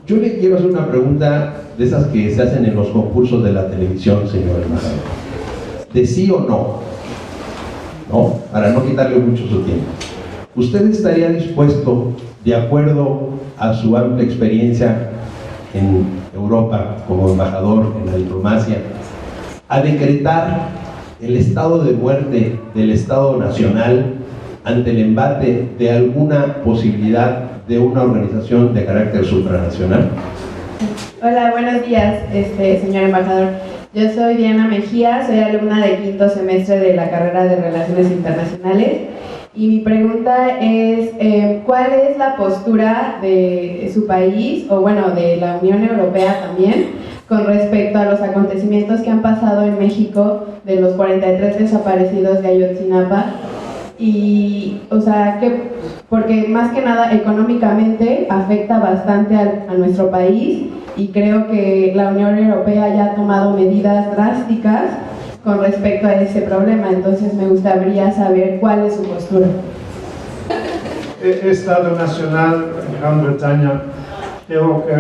Speaker 4: Yo le quiero hacer una pregunta de esas que se hacen en los concursos de la televisión, señor embajador. De sí o no, ¿no? Para no quitarle mucho su tiempo. ¿Usted estaría dispuesto, de acuerdo a su amplia experiencia en Europa como embajador en la diplomacia, a decretar el estado de muerte del Estado Nacional ante el embate de alguna posibilidad de una organización de carácter supranacional?
Speaker 5: Hola, buenos días, señor embajador. Yo soy Diana Mejía, soy alumna de quinto semestre de la carrera de Relaciones Internacionales y mi pregunta es, ¿cuál es la postura de su país, o bueno, de la Unión Europea también, con respecto a los acontecimientos que han pasado en México de los 43 desaparecidos de Ayotzinapa? Y, o sea, porque más que nada económicamente afecta bastante a nuestro país y creo que la Unión Europea ya ha tomado medidas drásticas con respecto a ese problema, entonces me gustaría saber cuál es su postura.
Speaker 2: Estado Nacional, Gran Bretaña, creo que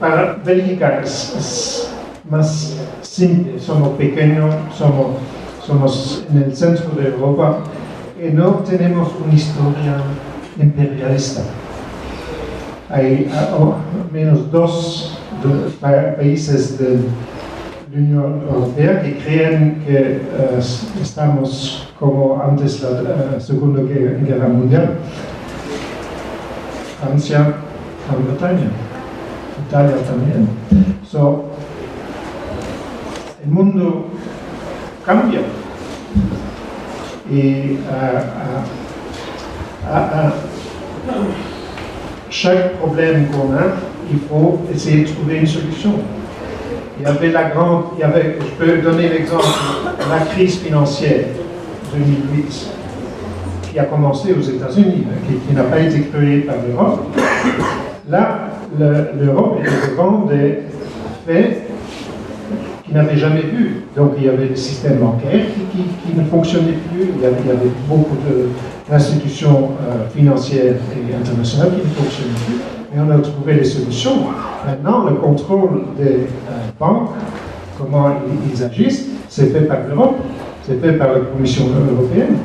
Speaker 2: para Bélgica es más simple, somos pequeños, somos en el centro de Europa y no tenemos una historia imperialista. Hay al menos dos países de la Unión Europea que creen que estamos como antes de la Segunda Guerra Mundial. Francia, Gran Bretaña, Italia también. El mundo cambia. Et à chaque problème qu'on a, il faut essayer de trouver une solution. Je peux donner l'exemple de la crise financière 2008 qui a commencé aux États-Unis, qui n'a pas été créée par l'Europe. Là, l'Europe était devant des faits n'avait jamais vu. Donc il y avait le système bancaire qui ne fonctionnait plus, il y avait beaucoup d'institutions financières et internationales qui ne fonctionnaient plus, et on a trouvé les solutions. Maintenant, le contrôle des banques, comment ils agissent, c'est fait par l'Europe, c'est fait par la Commission européenne.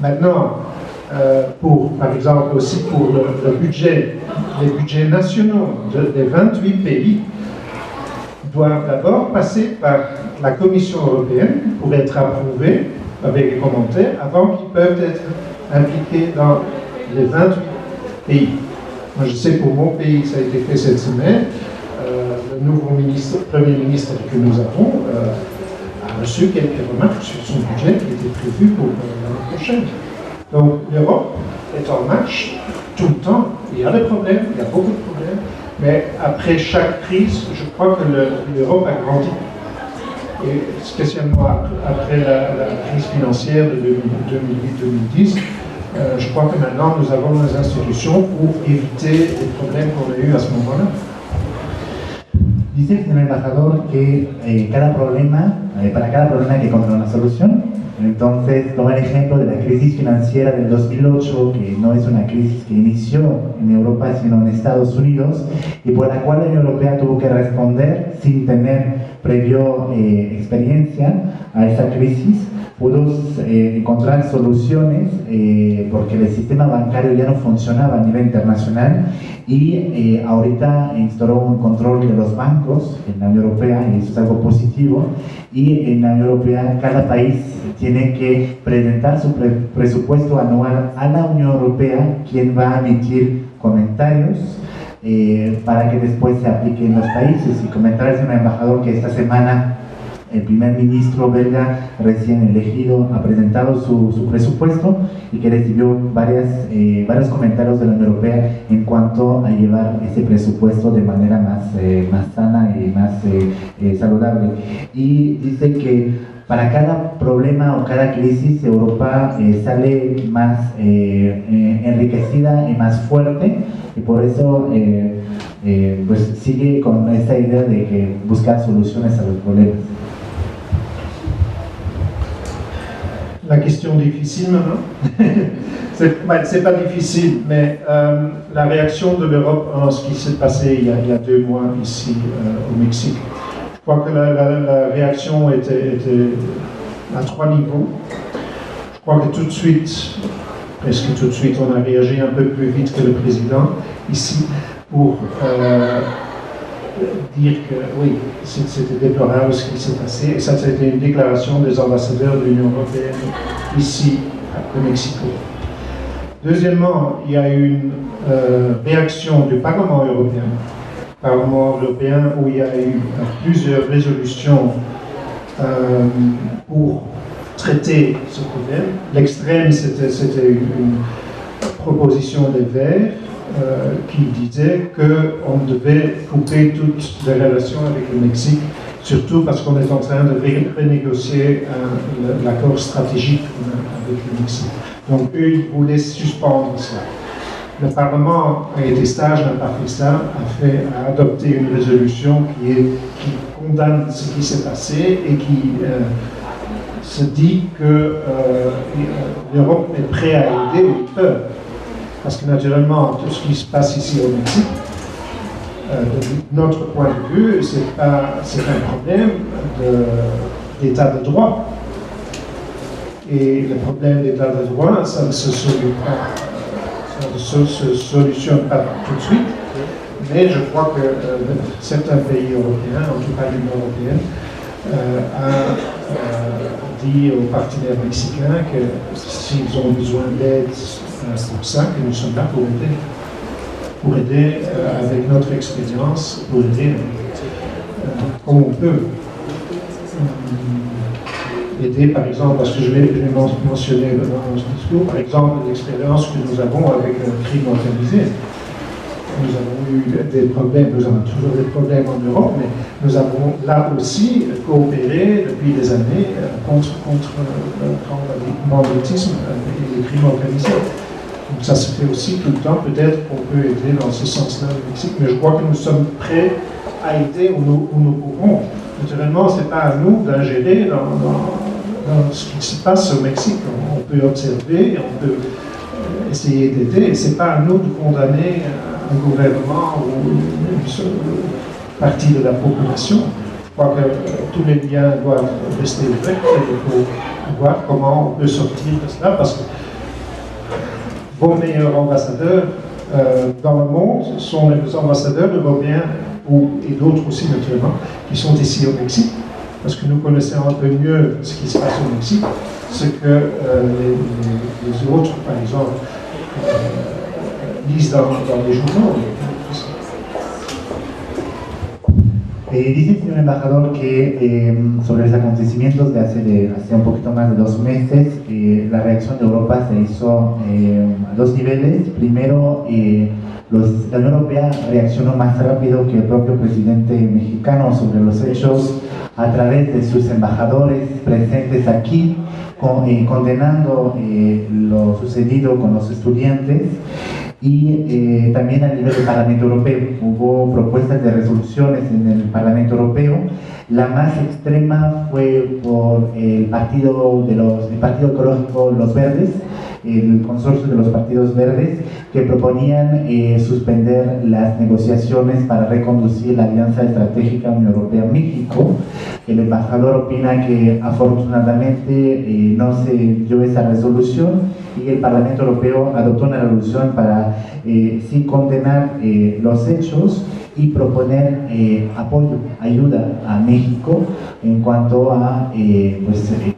Speaker 2: Maintenant, par exemple aussi pour le budget, les budgets nationaux des 28 pays, doivent d'abord passer par la Commission européenne pour être approuvés avec les commentaires avant qu'ils peuvent être impliqués dans les 28 pays. Moi, je sais pour mon pays, ça a été fait cette semaine. Le nouveau Premier ministre que nous avons a reçu quelques remarques sur son budget qui était prévu pour l'année prochaine. Donc l'Europe est en marche tout le temps. Il y a des problèmes, il y a beaucoup de problèmes. Mais après chaque crise, je crois que l'Europe a grandi. Et spécialement après la crise financière de 2008-2010, je crois que maintenant nous avons les institutions pour éviter les problèmes qu'on a eus à ce moment-là.
Speaker 1: Dice el señor embajador que para cada problema hay que encontrar una solución. Entonces, toma el ejemplo de la crisis financiera del 2008, que no es una crisis que inició en Europa, sino en Estados Unidos, y por la cual la Unión Europea tuvo que responder sin tener previo experiencia a esa crisis. Pudo encontrar soluciones porque el sistema bancario ya no funcionaba a nivel internacional y ahorita instauró un control de los bancos en la Unión Europea, y eso es algo positivo. Y en la Unión Europea cada país tiene que presentar su presupuesto anual a la Unión Europea, quien va a emitir comentarios para que después se aplique en los países. Y comentarles a un embajador que esta semana el primer ministro belga recién elegido ha presentado su presupuesto y que recibió varios comentarios de la Unión Europea en cuanto a llevar ese presupuesto de manera más sana y más saludable. Y dice que para cada problema o cada crisis Europa sale más enriquecida y más fuerte, y por eso pues sigue con esta idea de que buscar soluciones a los problemas.
Speaker 2: la question difficile maintenant. C'est pas difficile, mais la réaction de l'Europe en ce qui s'est passé il y a 2 mois ici au Mexique. Je crois que la réaction était à 3 niveaux. Je crois que tout de suite, presque tout de suite, on a réagi un peu plus vite que le président ici pour dire que oui, c'était déplorable ce qui s'est passé. Et ça, c'était une déclaration des ambassadeurs de l'Union européenne ici, au Mexico. Deuxièmement, il y a eu une réaction du Parlement européen. Où il y a eu plusieurs résolutions pour traiter ce problème. L'extrême, c'était une proposition des Verts qui disait qu'on devait couper toutes les relations avec le Mexique, surtout parce qu'on est en train de renégocier l'accord stratégique avec le Mexique. Donc eux, ils voulaient suspendre ça. Le Parlement a été sage, n'a pas fait ça, a adopté une résolution qui condamne ce qui s'est passé et qui se dit que l'Europe est prête à aider où il peut. Parce que naturellement, tout ce qui se passe ici au Mexique, de notre point de vue, c'est un problème d'état de droit. Et le problème d'état de droit, ça ne se solutionne pas tout de suite. Mais je crois que certains pays européens, en tout cas l'Union européenne, a dit aux partenaires mexicains que s'ils ont besoin d'aide pour ça, que nous sommes là pour aider avec notre expérience, pour aider comme on peut. Aider, par exemple, parce que je l'ai mentionné dans ce discours, par exemple, l'expérience que nous avons avec le crime organisé. Nous avons eu des problèmes, nous avons toujours des problèmes en Europe, mais nous avons là aussi coopéré depuis des années contre le banditisme et les crimes organisés. Donc ça se fait aussi tout le temps. Peut-être qu'on peut aider dans ce sens-là au Mexique, mais je crois que nous sommes prêts à aider où nous pouvons. Naturellement, ce n'est pas à nous d'ingérer dans ce qui se passe au Mexique. On peut observer, on peut essayer d'aider, et ce n'est pas à nous de condamner un gouvernement ou une partie de la population. Je crois que tous les liens doivent rester ouverts pour voir comment on peut sortir de cela, parce que vos meilleurs ambassadeurs dans le monde sont les ambassadeurs européens et d'autres aussi naturellement, qui sont ici au Mexique, parce que nous connaissons un peu mieux ce qui se passe au Mexique, ce que les autres, par exemple, lisent dans les journaux.
Speaker 1: Dice el señor embajador que sobre los acontecimientos de hace un poquito más de 2 meses, la reacción de Europa se hizo a 2 niveles. Primero, la Unión Europea reaccionó más rápido que el propio presidente mexicano sobre los hechos a través de sus embajadores presentes aquí, condenando lo sucedido con los estudiantes. Y también a nivel del Parlamento Europeo hubo propuestas de resoluciones en el Parlamento Europeo. La más extrema fue por el Partido Ecológico Los Verdes, el consorcio de los partidos verdes, que proponían suspender las negociaciones para reconducir la Alianza Estratégica Unión Europea-México. El embajador opina que afortunadamente no se dio esa resolución y el Parlamento Europeo adoptó una resolución para sí condenar los hechos y proponer apoyo, ayuda a México en cuanto a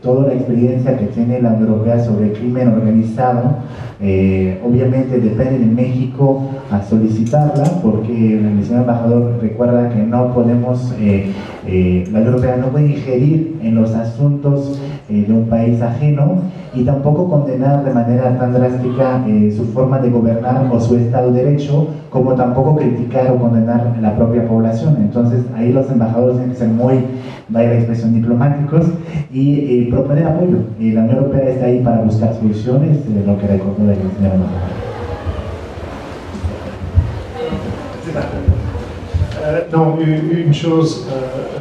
Speaker 1: toda la experiencia que tiene la Unión Europea sobre el crimen organizado. Obviamente depende de México a solicitarla, porque el señor embajador recuerda que no podemos, la Unión Europea no puede ingerir en los asuntos de un país ajeno y tampoco condenar de manera tan drástica su forma de gobernar o su Estado de Derecho, como tampoco criticar o condenar la propia población. Entonces ahí los embajadores tienen que ser muy, vaya la expresión, diplomáticos y proponer apoyo. La Unión Europea está ahí para buscar soluciones, lo que recordó el señor embajador.
Speaker 2: Non, une chose,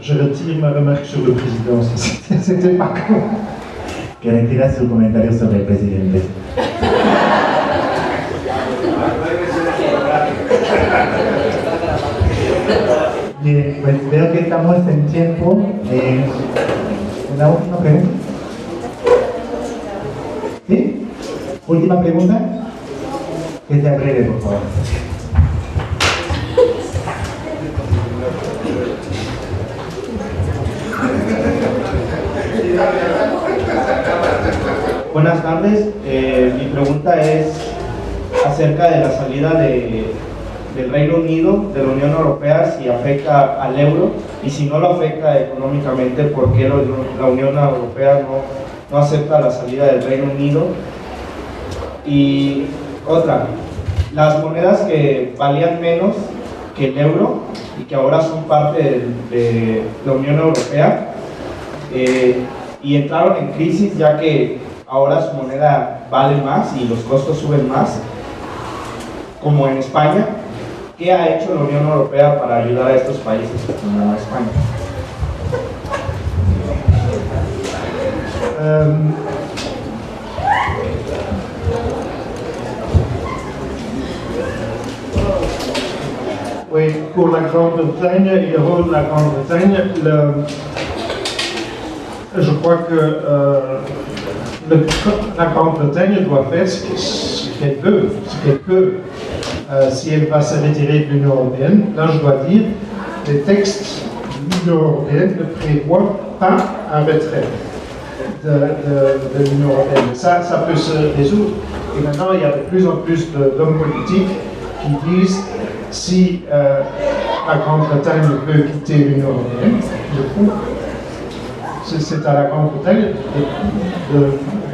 Speaker 2: je retire ma remarque sur le président. C'était pas
Speaker 1: que retira su comentario sobre el presidente. Bien, pues veo que estamos en tiempo. ¿Una última pregunta? ¿Sí? ¿Última pregunta? Que sea breve, por favor.
Speaker 3: Buenas tardes, mi pregunta es acerca de la salida del Reino Unido de la Unión Europea, si afecta al euro y si no lo afecta económicamente, ¿por qué la Unión Europea no acepta la salida del Reino Unido? Y otra, las monedas que valían menos que el euro y que ahora son parte de la Unión Europea y entraron en crisis ya que ahora su moneda vale más y los costos suben más, como en España. ¿Qué ha hecho la Unión Europea para ayudar a estos países como España?
Speaker 2: Oui, pour la Grande-Bretagne et le rôle de la Grande-Bretagne, je crois que la Grande-Bretagne doit faire ce qu'elle veut, si elle va se retirer de l'Union européenne. Là, je dois dire, les textes de l'Union européenne ne prévoient pas un retrait de l'Union européenne. Ça peut se résoudre. Et maintenant, il y a de plus en plus d'hommes politiques qui disent si la Grande-Bretagne peut quitter l'Union européenne, du coup, c'est à la Grande-Bretagne de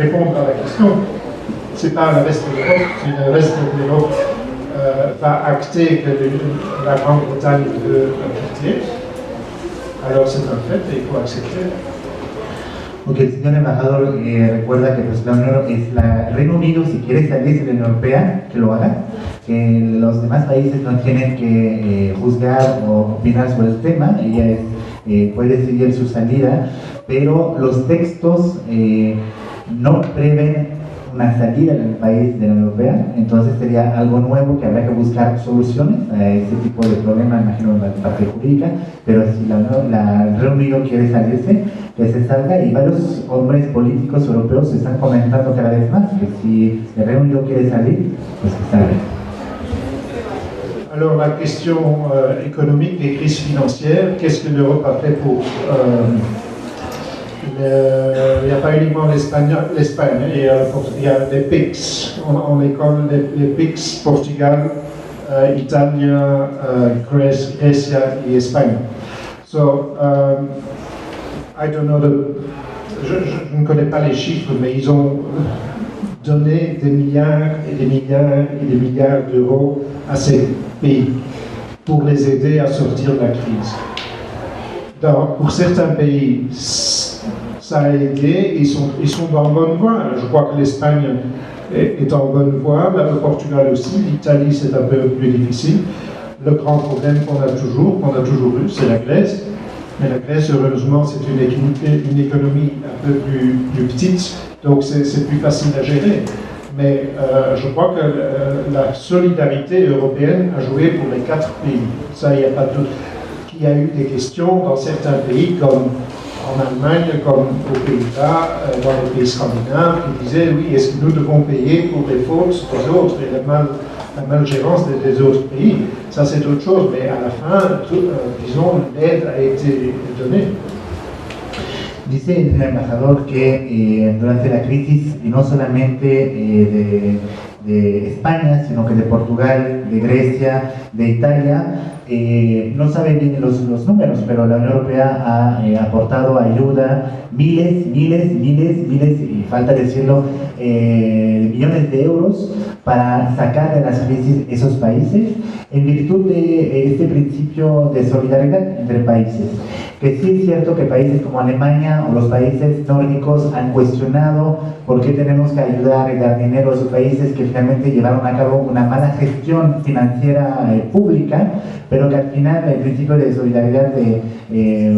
Speaker 2: répondre à la question. C'est pas le reste de l'Europe. Si le reste de l'Europe va acter que la Grande-Bretagne veut quitter, alors c'est un fait et il faut accepter.
Speaker 1: Ok, el señor embajador recuerda que pues, el Reino Unido, si quiere salirse de la Unión Europea, que lo haga, que los demás países no tienen que juzgar o opinar sobre el tema, ella puede decidir su salida, pero los textos no prevén una salida del país de la Unión Europea, entonces sería algo nuevo que habrá que buscar soluciones a ese tipo de problema, imagino en la parte jurídica, pero si el Reino Unido quiere salirse, que se salga, y varios hombres políticos europeos están comentando cada vez más que si el Reino Unido quiere salir, pues que salga.
Speaker 2: Alors la question économique des crises financières, qu'est-ce que l'Europe a fait pour... il n'y a pas uniquement l'Espagne, il y a les PICS, on les connaît les PICS, Portugal, Italie, Grèce et Espagne. So, I don't know je ne connais pas les chiffres, mais ils ont donné des milliards et des milliards et des milliards d'euros à ces pays pour les aider à sortir de la crise. Pour certains pays, ça a aidé, ils sont dans la bonne voie. Je crois que l'Espagne est en bonne voie, le Portugal aussi, l'Italie c'est un peu plus difficile. Le grand problème qu'on a toujours eu, c'est la Grèce. Mais la Grèce, heureusement, c'est une économie un peu plus petite, donc c'est plus facile à gérer. Mais je crois que la solidarité européenne a joué pour les 4 pays. Ça, il n'y a pas de doute. Il y a eu des questions dans certains pays, comme en Allemagne, comme aux Pays-Bas, dans les pays scandinaves, qui disaient oui, est-ce que nous devons payer pour les fautes des autres et la malgérance des autres pays? Ça, c'est autre chose, mais à la fin, disons, l'aide a été donnée.
Speaker 1: Dice el embajador que durante la crisis, y no solamente de España, sino que de Portugal, de Grecia, de Italia, no sabe bien los números, pero la Unión Europea ha aportado ayuda, miles, y falta decirlo, millones de euros para sacar de las crisis esos países en virtud de este principio de solidaridad entre países. Que sí es cierto que países como Alemania o los países nórdicos han cuestionado por qué tenemos que ayudar y dar dinero a esos países que finalmente llevaron a cabo una mala gestión financiera pública, pero pero que al final el principio de solidaridad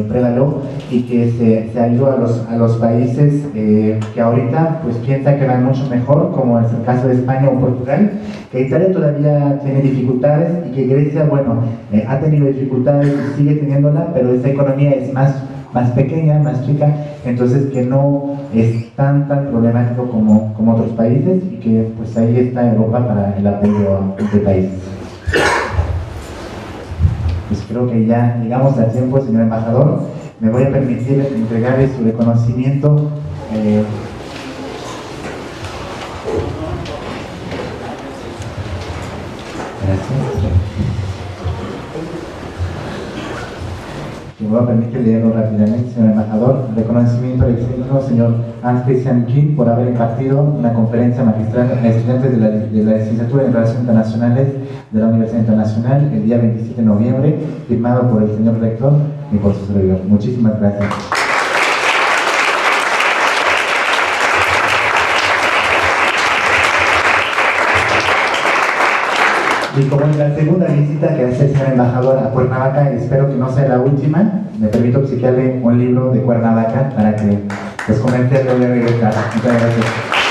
Speaker 1: prevaló y que se ayudó a los países que ahorita pues piensan que van mucho mejor, como es el caso de España o Portugal, que Italia todavía tiene dificultades y que Grecia, bueno, ha tenido dificultades y sigue teniéndola, pero esa economía es más pequeña, más chica, entonces que no es tan problemático como otros países y que pues ahí está Europa para el apoyo a este país. Pues creo que ya llegamos al tiempo, señor embajador. Me voy a permitir entregarle su reconocimiento. Gracias. Me voy a permitir leerlo rápidamente, señor embajador. Reconocimiento al excelente señor Hans Christian Kim por haber impartido una conferencia magistral a estudiantes de la licenciatura en Relaciones Internacionales de la Universidad Internacional el día 27 de noviembre, firmado por el señor rector y por su servidor. Muchísimas gracias. Y como es la segunda visita que hace el señor embajador a Cuernavaca, espero que no sea la última, me permito obsequiarle un libro de Cuernavaca para que les comente de regresar. Muchas gracias.